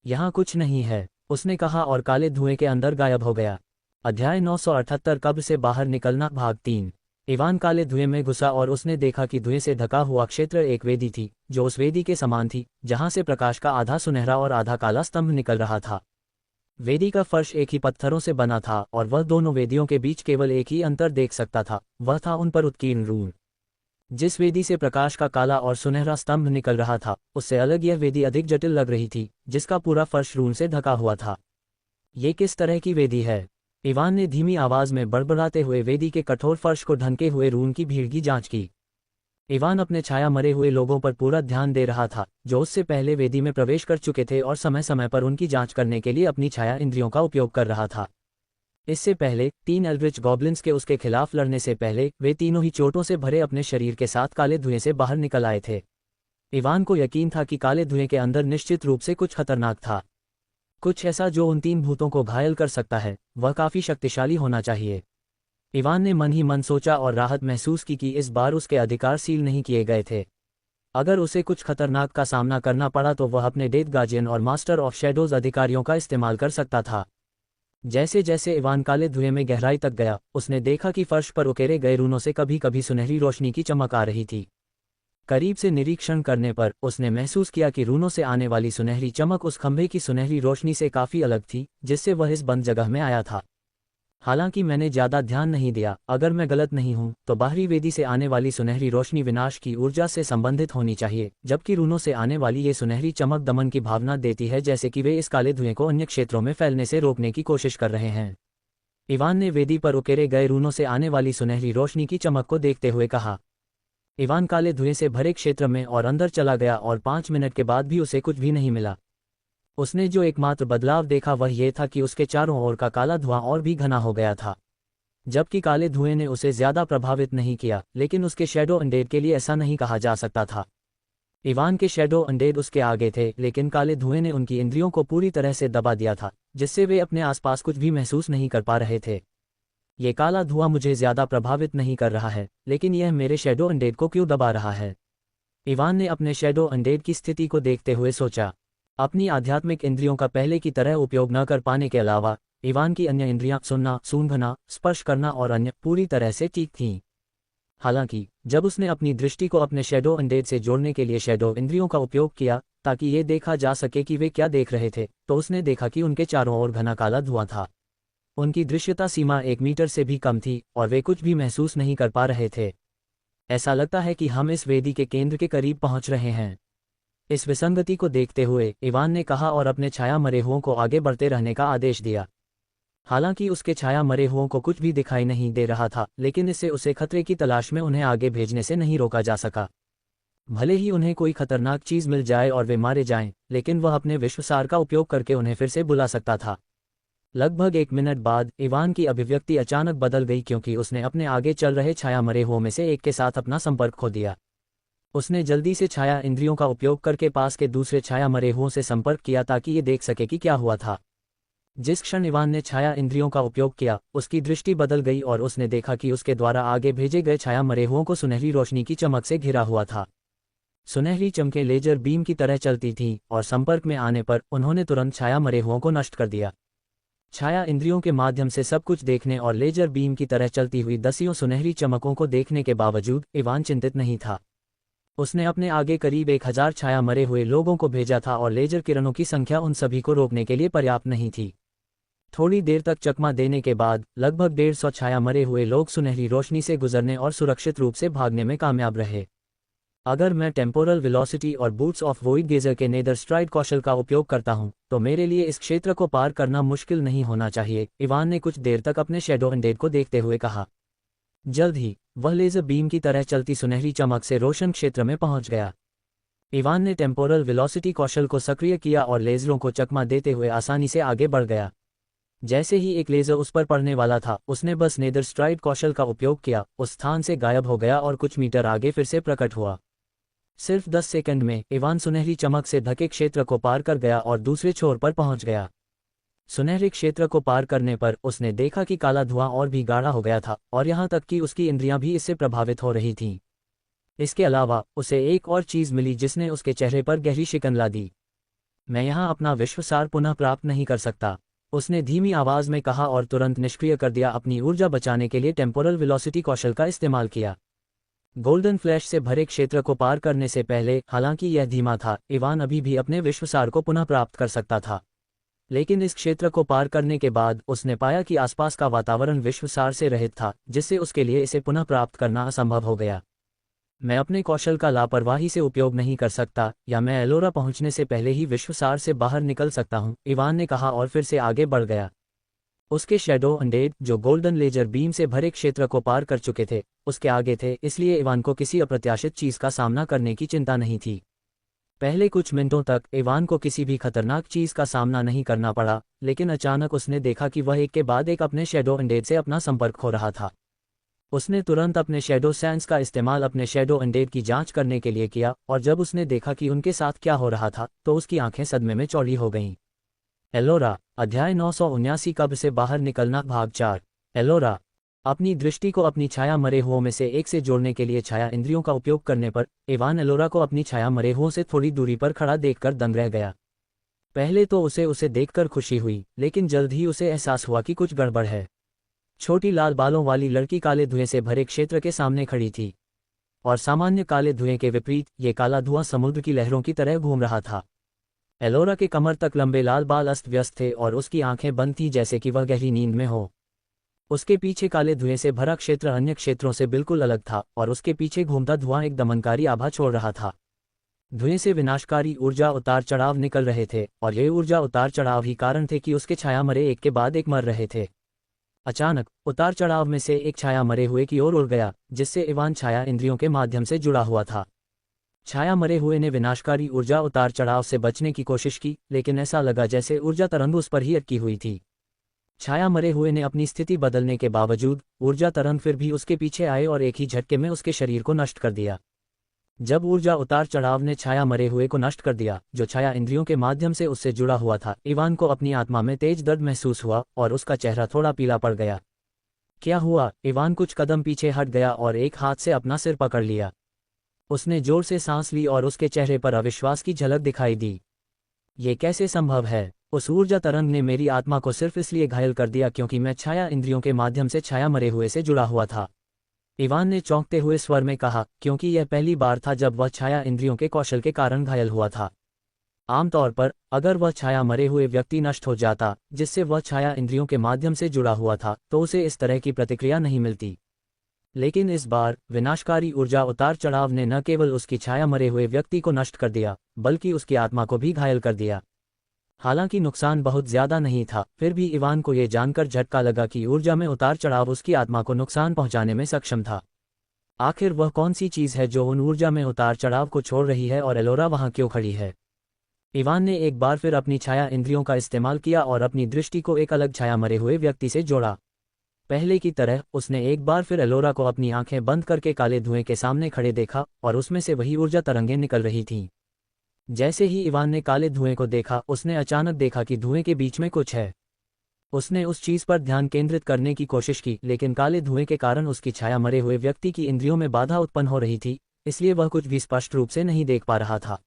यहाँ कुछ नहीं है, उसने कहा और काले धुएं के अंदर गायब हो गया। अध्याय 978 कब्र से बाहर निकलना भाग 3। इवान काले धुएं में घुसा और उसने देखा कि धुएं से ढका हुआ क्षेत्र एक वेदी थी, जो उस वेदी के समान थी, जहां से प्रकाश का आधा सुनहरा और आधा काला स्तंभ निकल रहा था। वेदी का फर्श एक ही पत्थरों से बना था और वह दोनों वेदियों के बीच केवल एक ही अंतर देख सकता था, वह था उन पर उत्कीर्ण रून। जिस वेदी से प्रकाश का काला और सुनहरा स्तंभ निकल रहा था, उससे अलग यह वेदी अधिक जटिल लग रही थी, जिसका पूरा फर्श रून से ढका हुआ था। ये किस तरह की वेदी है? इवान ने धीमी आवाज में बड़बड़ाते हुए वेदी के कठोर फर्श को ढंके हुए रून की भीड़ की जांच की। इवान अपने छाया मरे हुए लोगों पर पूरा ध्यान दे रहा था, जो उससे पहले वेदी में प्रवेश कर चुके थे और समय समय पर उनकी जांच करने के लिए अपनी छाया इंद्रियों का उपयोग कर रहा था। इससे पहले 3 एल्ड्रिच गॉब्लिन्स के उसके खिलाफ लड़ने से पहले वे तीनों ही चोटों से भरे अपने शरीर के साथ काले धुएं से बाहर निकल आए थे। इवान को यकीन था कि काले धुएं के अंदर निश्चित रूप से कुछ खतरनाक था, कुछ ऐसा जो उन 3 भूतों को घायल कर सकता है। वह काफी शक्तिशाली होना चाहिए। इवान ने मन ही मन सोचा और राहत महसूस की कि इस बार उसके अधिकार सील नहीं किए गए थे। अगर उसे कुछ खतरनाक का सामना करना पड़ा तो वह अपने डेथ गार्जियन और मास्टर ऑफ शैडोज अधिकारियों का इस्तेमाल कर सकता था। जैसे जैसे इवान काले धुएं में गहराई तक गया, उसने देखा कि फर्श पर उकेरे गए रूनों से कभी कभी सुनहरी रोशनी की चमक आ रही थी। करीब से निरीक्षण करने पर उसने महसूस किया कि रूनों से आने वाली सुनहरी चमक उस खंभे की सुनहरी रोशनी से काफी अलग थी, जिससे वह इस बंद जगह में आया था। हालांकि मैंने ज्यादा ध्यान नहीं दिया, अगर मैं गलत नहीं हूं तो बाहरी वेदी से आने वाली सुनहरी रोशनी विनाश की ऊर्जा से संबंधित होनी चाहिए, जबकि रूनों से आने वाली ये सुनहरी चमक दमन की भावना देती है, जैसे कि वे इस काले धुएं को अन्य क्षेत्रों में फैलने से रोकने की कोशिश कर रहे हैं। इवान ने वेदी पर उकेरे गए रूनों से आने वाली सुनहरी रोशनी की चमक को देखते हुए कहा। इवान काले धुएं से भरे क्षेत्र में और अंदर चला गया और 5 मिनट के बाद भी उसे कुछ भी नहीं मिला। उसने जो एकमात्र बदलाव देखा वह ये था कि उसके चारों ओर का काला धुआं और भी घना हो गया था। जबकि काले धुएं ने उसे ज्यादा प्रभावित नहीं किया, लेकिन उसके शैडो अनडेड के लिए ऐसा नहीं कहा जा सकता था। इवान के शैडो अनडेड उसके आगे थे, लेकिन काले धुएं ने उनकी इंद्रियों को पूरी तरह से दबा दिया था, जिससे वे अपने आसपास कुछ भी महसूस नहीं कर पा रहे थे। ये काला धुआं मुझे ज्यादा प्रभावित नहीं कर रहा है, लेकिन यह मेरे शैडो अनडेड को क्यों दबा रहा है? इवान ने अपने शैडो अनडेड की स्थिति को देखते हुए सोचा। अपनी आध्यात्मिक इंद्रियों का पहले की तरह उपयोग न कर पाने के अलावा इवान की अन्य इंद्रियां सुनना, सूंघना, स्पर्श करना और अन्य पूरी तरह से ठीक थीं। हालांकि जब उसने अपनी दृष्टि को अपने शैडो अनडेड से जोड़ने के लिए शैडो इंद्रियों का उपयोग किया ताकि ये देखा जा सके कि वे क्या देख रहे थे, तो उसने देखा कि उनके चारों ओर घना काला धुआं था। उनकी दृश्यता सीमा 1 मीटर से भी कम थी और वे कुछ भी महसूस नहीं कर पा रहे थे। ऐसा लगता है कि हम इस वेदी के केंद्र के करीब पहुंच रहे हैं। इस विसंगति को देखते हुए इवान ने कहा और अपने छाया मरे हुओं को आगे बढ़ते रहने का आदेश दिया। हालांकि उसके छाया मरे हुओं को कुछ भी दिखाई नहीं दे रहा था, लेकिन इससे उसे खतरे की तलाश में उन्हें आगे भेजने से नहीं रोका जा सका। भले ही उन्हें कोई खतरनाक चीज मिल जाए और वे मारे जाएं, लेकिन वह अपने विश्वसार का उपयोग करके उन्हें फिर से बुला सकता था। लगभग 1 मिनट बाद इवान की अभिव्यक्ति अचानक बदल गई, क्योंकि उसने अपने आगे चल रहे छाया मरे हुओं में से एक के साथ अपना संपर्क खो दिया। उसने जल्दी से छाया इंद्रियों का उपयोग करके पास के दूसरे छाया मरे हुओं से संपर्क किया ताकि ये देख सके कि क्या हुआ था। जिस क्षण इवान ने छाया इंद्रियों का उपयोग किया, उसकी दृष्टि बदल गई और उसने देखा कि उसके द्वारा आगे भेजे गए छाया मरेहुओं को सुनहरी रोशनी की चमक से घिरा हुआ था। सुनहरी चमकें लेजर बीम की तरह चलती थीं और संपर्क में आने पर उन्होंने तुरंत छाया मरेहुओं को नष्ट कर दिया। छाया इंद्रियों के माध्यम से सब कुछ देखने और लेजर बीम की तरह चलती हुई दसियों सुनहरी चमकों को देखने के बावजूद इवान चिंतित नहीं था। उसने अपने आगे करीब 1000 छाया मरे हुए लोगों को भेजा था और लेजर किरणों की संख्या उन सभी को रोकने के लिए पर्याप्त नहीं थी। थोड़ी देर तक चकमा देने के बाद लगभग 150 छाया मरे हुए लोग सुनहरी रोशनी से गुजरने और सुरक्षित रूप से भागने में कामयाब रहे। अगर मैं टेम्पोरल वेलोसिटी और बूट्स ऑफ वोइड गेजर के नेदर स्ट्राइड कौशल का उपयोग करता हूं, तो मेरे लिए इस क्षेत्र को पार करना मुश्किल नहीं होना चाहिए, इवान ने कुछ देर तक अपने शैडो अनडेड को देखते हुए कहा। जल्द ही वह लेजर बीम की तरह चलती सुनहरी चमक से रोशन क्षेत्र में पहुंच गया। इवान ने टेम्पोरल वेलोसिटी कौशल को सक्रिय किया और लेजरों को चकमा देते हुए आसानी से आगे बढ़ गया। जैसे ही एक लेजर उस पर पड़ने वाला था, उसने बस नेदर स्ट्राइड कौशल का उपयोग किया, उस स्थान से गायब हो गया और कुछ मीटर आगे फिर से प्रकट हुआ। सिर्फ 10 सेकंड में इवान सुनहरी चमक से ढके क्षेत्र को पार कर गया और दूसरे छोर पर पहुंच गया। सुनहरे क्षेत्र को पार करने पर उसने देखा कि काला धुआं और भी गाढ़ा हो गया था और यहां तक कि उसकी इंद्रियां भी इससे प्रभावित हो रही थीं। इसके अलावा उसे एक और चीज मिली जिसने उसके चेहरे पर गहरी शिकन ला दी। मैं यहां अपना विश्वसार पुनः प्राप्त नहीं कर सकता, उसने धीमी आवाज में कहा और तुरंत निष्क्रिय कर दिया। अपनी ऊर्जा बचाने के लिए टेम्पोरल वेलोसिटी कौशल का इस्तेमाल किया। गोल्डन फ्लैश से भरे क्षेत्र को पार करने से पहले, हालांकि यह धीमा था, इवान अभी भी अपने विश्वसार को पुनः प्राप्त कर सकता था। लेकिन इस क्षेत्र को पार करने के बाद उसने पाया कि आसपास का वातावरण विश्वसार से रहित था, जिससे उसके लिए इसे पुनः प्राप्त करना असंभव हो गया। मैं अपने कौशल का लापरवाही से उपयोग नहीं कर सकता, या मैं एलोरा पहुंचने से पहले ही विश्वसार से बाहर निकल सकता हूं, इवान ने कहा और फिर से आगे बढ़ गया। उसके शैडो अनडेड, जो गोल्डन लेजर बीम से भरे क्षेत्र को पार कर चुके थे, उसके आगे थे, इसलिए इवान को किसी अप्रत्याशित चीज का सामना करने की चिंता नहीं थी। पहले कुछ मिनटों तक इवान को किसी भी खतरनाक चीज का सामना नहीं करना पड़ा, लेकिन अचानक उसने देखा कि वह एक के बाद एक अपने शैडो अनडेड से अपना संपर्क खो रहा था। उसने तुरंत अपने शैडो सेंस का इस्तेमाल अपने शैडो अनडेड की जांच करने के लिए किया, और जब उसने देखा कि उनके साथ क्या हो रहा था, तो उसकी आंखें सदमे में चौड़ी हो गईं। एलोरा, अध्याय 979, कब्र से बाहर निकलना, भाग 4। एलोरा अपनी दृष्टि को अपनी छाया मरे हुओं में से एक से जोड़ने के लिए छाया इंद्रियों का उपयोग करने पर इवान एलोरा को अपनी छाया मरे हुओं से थोड़ी दूरी पर खड़ा देखकर दंग रह गया। पहले तो उसे देखकर खुशी हुई, लेकिन जल्द ही उसे एहसास हुआ कि कुछ गड़बड़ है। छोटी लाल बालों वाली लड़की काले धुएं से भरे क्षेत्र के सामने खड़ी थी, और सामान्य काले धुएं के विपरीत ये काला धुआं समुद्र की लहरों की तरह घूम रहा था। एलोरा के कमर तक लंबे लाल बाल अस्त व्यस्त थे और उसकी आंखें बंद थीं जैसे कि वह गहरी नींद में हो। उसके पीछे काले धुएं से भरा क्षेत्र अन्य क्षेत्रों से बिल्कुल अलग था, और उसके पीछे घूमता धुआं एक दमनकारी आभा छोड़ रहा था। धुएं से विनाशकारी ऊर्जा उतार चढ़ाव निकल रहे थे, और ये ऊर्जा उतार चढ़ाव ही कारण थे कि उसके छाया मरे एक के बाद एक मर रहे थे। अचानक उतार चढ़ाव में से एक छाया मरे हुए की ओर उड़ गया, जिससे इवान छाया इंद्रियों के माध्यम से जुड़ा हुआ था। छाया मरे हुए ने विनाशकारी ऊर्जा उतार चढ़ाव से बचने की कोशिश की, लेकिन ऐसा लगा जैसे ऊर्जा तरंग उस पर ही अटकी हुई थी। छाया मरे हुए ने अपनी स्थिति बदलने के बावजूद ऊर्जा तरंग फिर भी उसके पीछे आए और एक ही झटके में उसके शरीर को नष्ट कर दिया। जब ऊर्जा उतार चढ़ाव ने छाया मरे हुए को नष्ट कर दिया, जो छाया इंद्रियों के माध्यम से उससे जुड़ा हुआ था, इवान को अपनी आत्मा में तेज दर्द महसूस हुआ और उसका चेहरा थोड़ा पीला पड़ गया। क्या हुआ? इवान कुछ कदम पीछे हट गया और एक हाथ से अपना सिर पकड़ लिया। उसने जोर से सांस ली और उसके चेहरे पर अविश्वास की झलक दिखाई दी। ये कैसे संभव है? उस ऊर्जा तरंग ने मेरी आत्मा को सिर्फ इसलिए घायल कर दिया क्योंकि मैं छाया इंद्रियों के माध्यम से छाया मरे हुए से जुड़ा हुआ था। इवान ने चौंकते हुए स्वर में कहा, क्योंकि यह पहली बार था जब वह छाया इंद्रियों के कौशल के कारण घायल हुआ था। आमतौर पर अगर वह छाया मरे हुए व्यक्ति नष्ट हो जाता, जिससे वह छाया इंद्रियों के माध्यम से जुड़ा हुआ था, तो उसे इस तरह की प्रतिक्रिया नहीं मिलती। लेकिन इस बार विनाशकारी ऊर्जा उतार चढ़ाव ने न केवल उसकी छाया मरे हुए व्यक्ति को नष्ट कर दिया, बल्कि उसकी आत्मा को भी घायल कर दिया। हालांकि नुकसान बहुत ज्यादा नहीं था, फिर भी इवान को यह जानकर झटका लगा कि ऊर्जा में उतार चढ़ाव उसकी आत्मा को नुकसान पहुंचाने में सक्षम था। आखिर वह कौन सी चीज है जो उन ऊर्जा में उतार चढ़ाव को छोड़ रही है, और एलोरा वहां क्यों खड़ी है? इवान ने एक बार फिर अपनी छाया इंद्रियों का इस्तेमाल किया और अपनी दृष्टि को एक अलग छाया मरे हुए व्यक्ति से जोड़ा। पहले की तरह उसने एक बार फिर एलोरा को अपनी आंखें बंद करके काले धुएं के सामने खड़े देखा, और उसमें से वही ऊर्जा तरंगें निकल रही थीं। जैसे ही इवान ने काले धुएं को देखा, उसने अचानक देखा कि धुएं के बीच में कुछ है। उसने उस चीज पर ध्यान केंद्रित करने की कोशिश की, लेकिन काले धुएं के कारण उसकी छाया मरे हुए व्यक्ति की इंद्रियों में बाधा उत्पन्न हो रही थी, इसलिए वह कुछ भी स्पष्ट रूप से नहीं देख पा रहा था।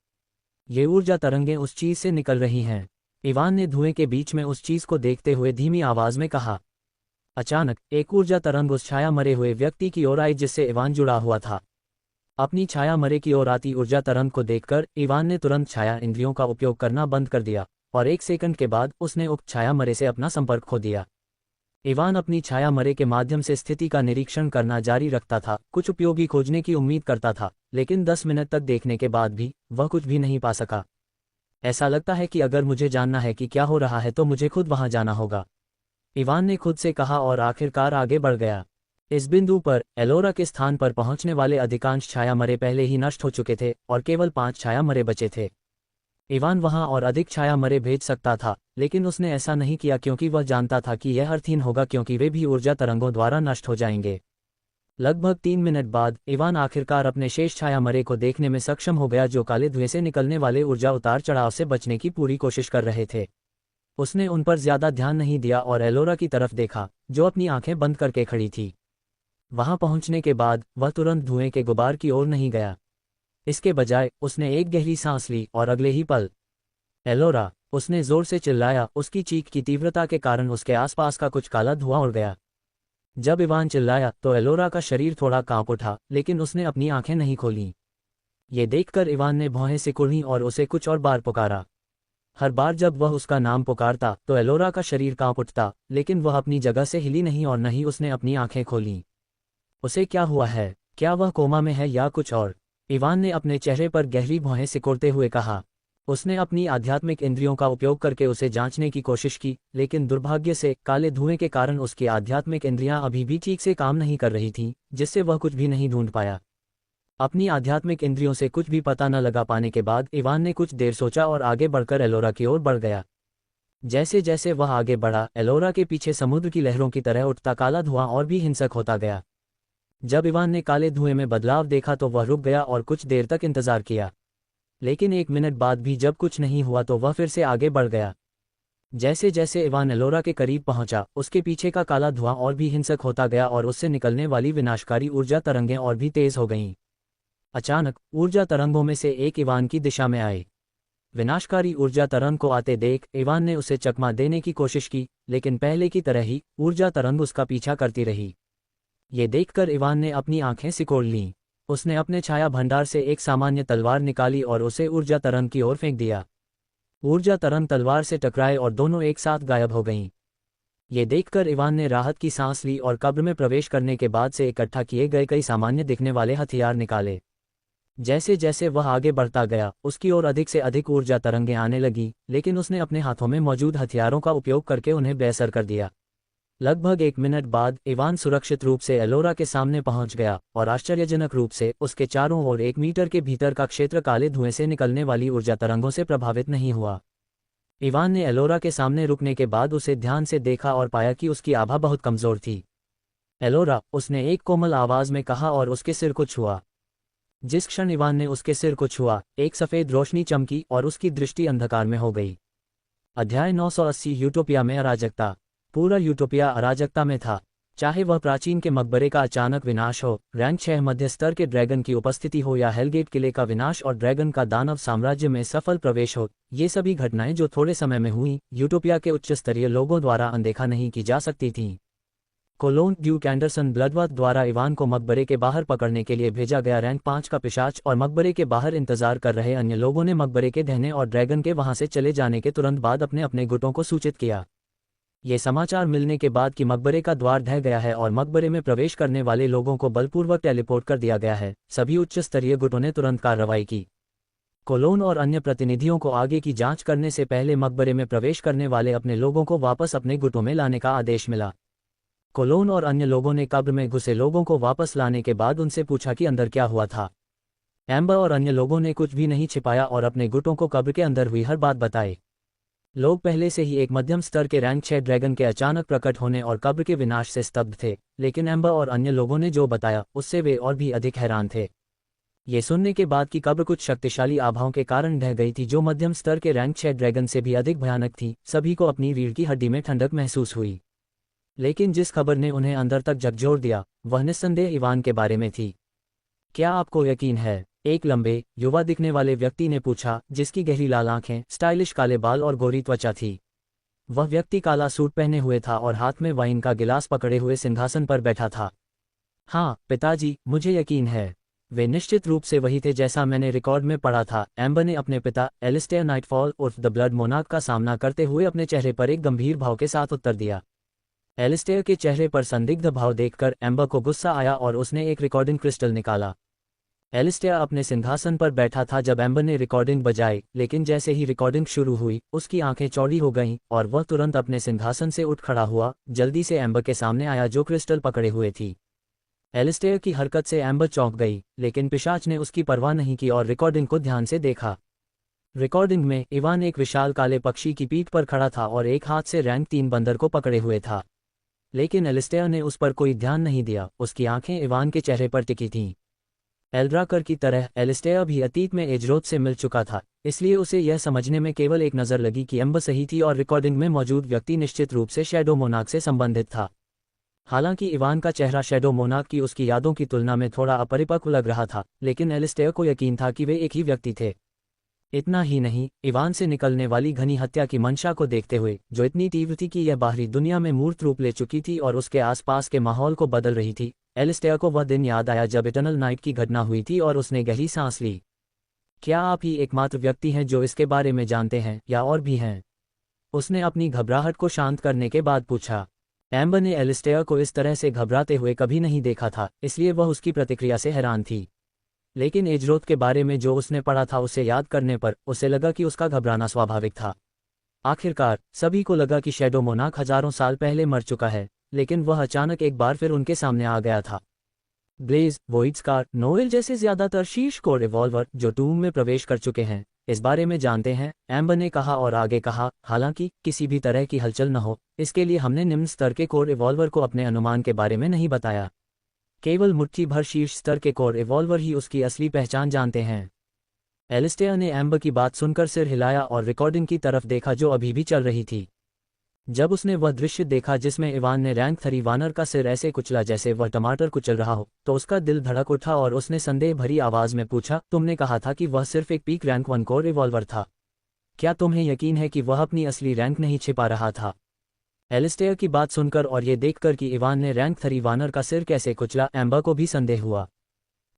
ये ऊर्जा तरंगें उस चीज से निकल रही हैं। इवान ने धुएं के बीच में उस चीज को देखते हुए धीमी आवाज में कहा। अचानक एक ऊर्जा तरंग उस छाया मरे हुए व्यक्ति की ओर आई जिससे इवान जुड़ा हुआ था। अपनी छाया मरे की ओर आती ऊर्जा तरंग को देखकर इवान ने तुरंत छाया इंद्रियों का उपयोग करना बंद कर दिया, और 1 सेकंड के बाद उसने उक्त छाया मरे से अपना संपर्क खो दिया। इवान अपनी छाया मरे के माध्यम से स्थिति का निरीक्षण करना जारी रखता था, कुछ उपयोगी खोजने की उम्मीद करता था, लेकिन 10 मिनट तक देखने के बाद भी वह कुछ भी नहीं पा सका। ऐसा लगता है कि अगर मुझे जानना है कि क्या हो रहा है तो मुझे खुद वहां जाना होगा, इवान ने खुद से कहा और आखिरकार आगे बढ़ गया। इस बिंदु पर एलोरा के स्थान पर पहुंचने वाले अधिकांश छाया मरे पहले ही नष्ट हो चुके थे और केवल 5 छाया मरे बचे थे। इवान वहां और अधिक छाया मरे भेज सकता था, लेकिन उसने ऐसा नहीं किया क्योंकि वह जानता था कि यह अर्थहीन होगा क्योंकि वे भी ऊर्जा तरंगों द्वारा नष्ट हो जाएंगे। लगभग 3 मिनट बाद इवान आखिरकार अपने शेष छाया मरे को देखने में सक्षम हो गया जो काले धुएं से निकलने वाले ऊर्जा उतार चढ़ाव से बचने की पूरी कोशिश कर रहे थे। उसने उन पर ज्यादा ध्यान नहीं दिया और एलोरा की तरफ देखा, जो अपनी आंखें बंद करके खड़ी थी। वहां पहुंचने के बाद वह तुरंत धुएं के गुबार की ओर नहीं गया। इसके बजाय उसने एक गहरी सांस ली और अगले ही पल एलोरा, उसने जोर से चिल्लाया। उसकी चीख की तीव्रता के कारण उसके आसपास का कुछ काला धुआं उड़ गया। जब इवान चिल्लाया तो एलोरा का शरीर थोड़ा कांप उठा, लेकिन उसने अपनी आंखें नहीं खोलीं। ये देखकर इवान ने भौहें सिकुड़ी और उसे कुछ और बार पुकारा। हर बार जब वह उसका नाम पुकारता तो एलोरा का शरीर कांप उठता, लेकिन वह अपनी जगह से हिली नहीं और न ही उसने अपनी आंखें खोलीं। उसे क्या हुआ है? क्या वह कोमा में है या कुछ और? इवान ने अपने चेहरे पर गहरी भौहें सिकोड़ते हुए कहा। उसने अपनी आध्यात्मिक इंद्रियों का उपयोग करके उसे जांचने की कोशिश की, लेकिन दुर्भाग्य से काले धुएं के कारण उसकी आध्यात्मिक इंद्रियां अभी भी ठीक से काम नहीं कर रही थीं, जिससे वह कुछ भी नहीं ढूंढ पाया। अपनी आध्यात्मिक इंद्रियों से कुछ भी पता न लगा पाने के बाद इवान ने कुछ देर सोचा और आगे बढ़कर एलोरा की ओर बढ़ गया। जैसे जैसे वह आगे बढ़ा, एलोरा के पीछे समुद्र की लहरों की तरह उठता काला धुआं और भी हिंसक होता गया। जब इवान ने काले धुएं में बदलाव देखा तो वह रुक गया और कुछ देर तक इंतजार किया, लेकिन 1 मिनट बाद भी जब कुछ नहीं हुआ तो वह फिर से आगे बढ़ गया। जैसे जैसे इवान एलोरा के करीब पहुंचा, उसके पीछे का काला धुआं और भी हिंसक होता गया और उससे निकलने वाली विनाशकारी ऊर्जा तरंगें और भी तेज हो गईं। अचानक ऊर्जा तरंगों में से एक इवान की दिशा में आई। विनाशकारी ऊर्जा तरंग को आते देख इवान ने उसे चकमा देने की कोशिश की, लेकिन पहले की तरह ही ऊर्जा तरंग उसका पीछा करती रही। ये देखकर इवान ने अपनी आंखें सिकोड़ लीं। उसने अपने छाया भंडार से एक सामान्य तलवार निकाली और उसे ऊर्जा तरंग की ओर फेंक दिया। ऊर्जा तरंग तलवार से टकराए और दोनों एक साथ गायब हो गईं। ये देखकर इवान ने राहत की सांस ली और कब्र में प्रवेश करने के बाद से इकट्ठा किए गए कई सामान्य दिखने वाले हथियार निकाले। जैसे जैसे वह आगे बढ़ता गया, उसकी ओर अधिक से अधिक ऊर्जा तरंगें आने लगीं, लेकिन उसने अपने हाथों में मौजूद हथियारों का उपयोग करके उन्हें बेअसर कर दिया। लगभग 1 मिनट बाद इवान सुरक्षित रूप से एलोरा के सामने पहुंच गया और आश्चर्यजनक रूप से उसके चारों ओर 1 मीटर के भीतर का क्षेत्र काले धुएं से निकलने वाली ऊर्जा तरंगों से प्रभावित नहीं हुआ। इवान ने एलोरा के सामने रुकने के बाद उसे ध्यान से देखा और पाया कि उसकी आभा बहुत कमजोर थी। एलोरा, उसने एक कोमल आवाज में कहा और उसके सिर को छुआ। जिस क्षण इवान ने उसके सिर को छुआ, एक सफेद रोशनी चमकी और उसकी दृष्टि अंधकार में हो गई। अध्याय 980 यूटोपिया में अराजकता। पूरा यूटोपिया अराजकता में था। चाहे वह प्राचीन के मकबरे का अचानक विनाश हो, रैंक 6 मध्य स्तर के ड्रैगन की उपस्थिति हो या हेलगेट किले का विनाश और ड्रैगन का दानव साम्राज्य में सफल प्रवेश हो, ये सभी घटनाएं जो थोड़े समय में हुई, यूटोपिया के उच्च स्तरीय लोगों द्वारा अनदेखा नहीं की जा सकती थीं। कोलोन ड्यूक एंडरसन ब्लडवर्थ द्वारा इवान को मकबरे के बाहर पकड़ने के लिए भेजा गया रैंक 5 का पिशाच और मकबरे के बाहर इंतजार कर रहे अन्य लोगों ने मकबरे के ढहने और ड्रैगन के वहां से चले जाने के तुरंत बाद अपने अपने गुटों को सूचित किया। ये समाचार मिलने के बाद कि मकबरे का द्वार ढह गया है और मकबरे में प्रवेश करने वाले लोगों को बलपूर्वक टेलीपोर्ट कर दिया गया है, सभी उच्च स्तरीय गुटों ने तुरंत कार्रवाई की। कोलोन और अन्य प्रतिनिधियों को आगे की जांच करने से पहले मकबरे में प्रवेश करने वाले अपने लोगों को वापस अपने गुटों में लाने का आदेश मिला। कोलोन और अन्य लोगों ने कब्र में घुसे लोगों को वापस लाने के बाद उनसे पूछा कि अंदर क्या हुआ था। एम्बर और अन्य लोगों ने कुछ भी नहीं छिपाया और अपने गुटों को कब्र के अंदर हुई हर बात बताई। लोग पहले से ही एक मध्यम स्तर के रैंक 6 ड्रैगन के अचानक प्रकट होने और कब्र के विनाश से स्तब्ध थे, लेकिन एम्बर और अन्य लोगों ने जो बताया उससे वे और भी अधिक हैरान थे। ये सुनने के बाद कि कब्र कुछ शक्तिशाली आभाओं के कारण ढह गई थी जो मध्यम स्तर के रैंक 6 ड्रैगन से भी अधिक भयानक थी, सभी को अपनी रीढ़ की हड्डी में ठंडक महसूस हुई। लेकिन जिस खबर ने उन्हें अंदर तक झकझोर दिया वह निस्संदेह इवान के बारे में थी। क्या आपको यकीन है? एक लंबे, युवा दिखने वाले व्यक्ति ने पूछा, जिसकी गहरी लाल आंखें, स्टाइलिश काले बाल और गोरी त्वचा थी। वह व्यक्ति काला सूट पहने हुए था और हाथ में वाइन का गिलास पकड़े हुए सिंहासन पर बैठा था। हाँ पिताजी, मुझे यकीन है। वे निश्चित रूप से वही थे जैसा मैंने रिकॉर्ड में पढ़ा था। एम्बर ने अपने पिता एलिस्टेयर नाइटफॉल उर्फ द ब्लड मोनार्क का सामना करते हुए अपने चेहरे पर एक गंभीर भाव के साथ उत्तर दिया। एलिस्टेयर के चेहरे पर संदिग्ध भाव देखकर एम्बर को गुस्सा आया और उसने एक रिकॉर्डिंग क्रिस्टल निकाला। एलिस्टेयर अपने सिंहासन पर बैठा था जब एम्बर ने रिकॉर्डिंग बजाई, लेकिन जैसे ही रिकॉर्डिंग शुरू हुई उसकी आंखें चौड़ी हो गईं और वह तुरंत अपने सिंहासन से उठ खड़ा हुआ, जल्दी से एम्बर के सामने आया जो क्रिस्टल पकड़े हुए थी। एलिस्टेयर की हरकत से एम्बर चौंक गई, लेकिन पिशाच ने उसकी परवाह नहीं की और रिकॉर्डिंग को ध्यान से देखा। रिकॉर्डिंग में इवान एक विशाल काले पक्षी की पीठ पर खड़ा था और एक हाथ से रैंक 3 बंदर को पकड़े हुए था। लेकिन एलिस्टेयर ने उस पर कोई ध्यान नहीं दिया, उसकी आंखें इवान के चेहरे पर टिकी थीं। एल्ड्राकर की तरह एलिस्टेयर भी अतीत में एजरोथ से मिल चुका था, इसलिए उसे यह समझने में केवल एक नज़र लगी कि एम्बर सही थी और रिकॉर्डिंग में मौजूद व्यक्ति निश्चित रूप से शैडो मोनार्क से संबंधित था। हालांकि इवान का चेहरा शैडो मोनार्क की उसकी यादों की तुलना में थोड़ा अपरिपक्व लग रहा था, लेकिन एलिस्टेयर को यकीन था कि वे एक ही व्यक्ति थे। इतना ही नहीं, इवान से निकलने वाली घनी हत्या की मंशा को देखते हुए, जो इतनी तीव्र थी कि यह बाहरी दुनिया में मूर्त रूप ले चुकी थी और उसके आसपास के माहौल को बदल रही थी, एलिस्टेयर को वह दिन याद आया जब इटर्नल नाइट की घटना हुई थी और उसने गहरी सांस ली। क्या आप ही एकमात्र व्यक्ति हैं जो इसके बारे में जानते हैं या और भी हैं? उसने अपनी घबराहट को शांत करने के बाद पूछा। एम्बर ने एलिस्टेयर को इस तरह से घबराते हुए कभी नहीं देखा था, इसलिए वह उसकी प्रतिक्रिया से हैरान थी। लेकिन एजरोथ के बारे में जो उसने पढ़ा था उसे याद करने पर उसे लगा कि उसका घबराना स्वाभाविक था। आखिरकार सभी को लगा कि शैडो मोनार्क हजारों साल पहले मर चुका है, लेकिन वह अचानक एक बार फिर उनके सामने आ गया था। ब्लेज, वोइड्सकार, नोएल जैसे ज्यादातर शीर्ष कोर रिवॉल्वर जो टूम में प्रवेश कर चुके हैं, इस बारे में जानते हैं, एम्बर ने कहा और आगे कहा, हालांकि किसी भी तरह की हलचल न हो, इसके लिए हमने निम्न स्तर के कोर रिवॉल्वर को अपने अनुमान के बारे में नहीं बताया। केवल मुट्ठी भर शीर्ष स्तर के कोर रिवॉल्वर ही उसकी असली पहचान जानते हैं। एलिस्टेयर ने एम्बर की बात सुनकर सिर हिलाया और रिकॉर्डिंग की तरफ देखा जो अभी भी चल रही थी। जब उसने वह दृश्य देखा जिसमें इवान ने रैंक 3 वानर का सिर ऐसे कुचला जैसे वह टमाटर कुचल रहा हो, तो उसका दिल धड़क उठा और उसने संदेह भरी आवाज में पूछा, तुमने कहा था कि वह सिर्फ एक पीक रैंक 1 कोर रिवॉल्वर था। क्या तुम्हें यकीन है कि वह अपनी असली रैंक नहीं छिपा रहा था? एलिस्टेयर की बात सुनकर और ये देखकर कि इवान ने रैंक 3 वानर का सिर कैसे कुचला, एम्बर को भी संदेह हुआ।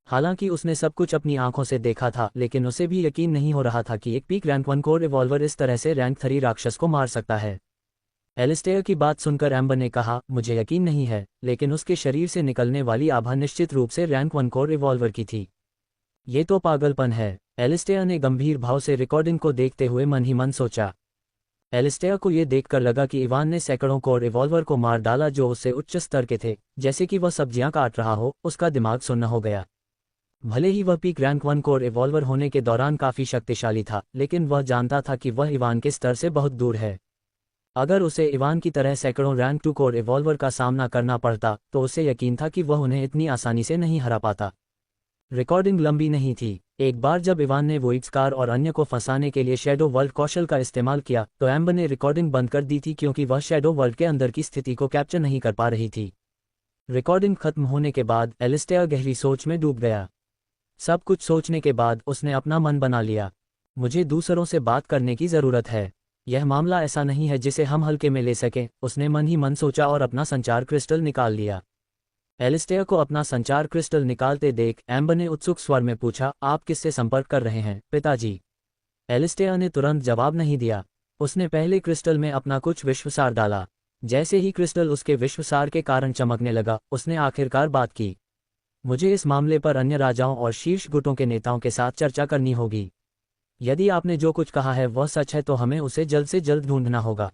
हालांकि उसने सब कुछ अपनी आंखों से देखा था, लेकिन उसे भी यकीन नहीं हो रहा था कि एक पीक रैंक 1 कोर रिवॉल्वर इस तरह से रैंक 3 राक्षस को मार सकता है। एलिस्टेयर की बात सुनकर एम्बर ने कहा, मुझे यकीन नहीं है, लेकिन उसके शरीर से निकलने वाली आभा निश्चित रूप से रैंक 1 कोर रिवॉल्वर की थी। ये तो पागलपन है, एलिस्टेयर ने गंभीर भाव से रिकॉर्डिंग को देखते हुए मन ही मन सोचा। एलिस्टेयर को ये देखकर लगा कि इवान ने सैकड़ों कोर रिवॉल्वर को मार डाला जो उससे उच्च स्तर के थे, जैसे कि वह सब्जियां काट रहा हो। उसका दिमाग सुन्न हो गया। भले ही वह पीक रैंक 1 कोर रिवॉल्वर होने के दौरान काफी शक्तिशाली था, लेकिन वह जानता था कि वह इवान के स्तर से बहुत दूर है। अगर उसे इवान की तरह सैकड़ों रैंक 2 कोर रिवॉल्वर का सामना करना पड़ता तो उसे यकीन था कि वह उन्हें इतनी आसानी से नहीं हरा पाता। रिकॉर्डिंग लंबी नहीं थी। एक बार जब इवान ने वोइड्सकार और अन्य को फंसाने के लिए शैडो वर्ल्ड कौशल का इस्तेमाल किया तो एम्बर ने रिकॉर्डिंग बंद कर दी थी क्योंकि वह शैडो वर्ल्ड के अंदर की स्थिति को कैप्चर नहीं कर पा रही थी। रिकॉर्डिंग खत्म होने के बाद एलिस्टेयर गहरी सोच में डूब गया। सब कुछ सोचने के बाद उसने अपना मन बना लिया। मुझे दूसरों से बात करने की ज़रूरत है। यह मामला ऐसा नहीं है जिसे हम हल्के में ले सकें। उसने मन ही मन सोचा और अपना संचार क्रिस्टल निकाल लिया। एलिस्टेयर को अपना संचार क्रिस्टल निकालते देख एम्बर ने उत्सुक स्वर में पूछा, आप किससे संपर्क कर रहे हैं पिताजी? एलिस्टेयर ने तुरंत जवाब नहीं दिया। उसने पहले क्रिस्टल में अपना कुछ विश्वसार डाला। जैसे ही क्रिस्टल उसके विश्वसार के कारण चमकने लगा, उसने आखिरकार बात की। मुझे इस मामले पर अन्य राजाओं और शीर्ष गुटों के नेताओं के साथ चर्चा करनी होगी। यदि आपने जो कुछ कहा है वह सच है तो हमें उसे जल्द से जल्द ढूंढना होगा।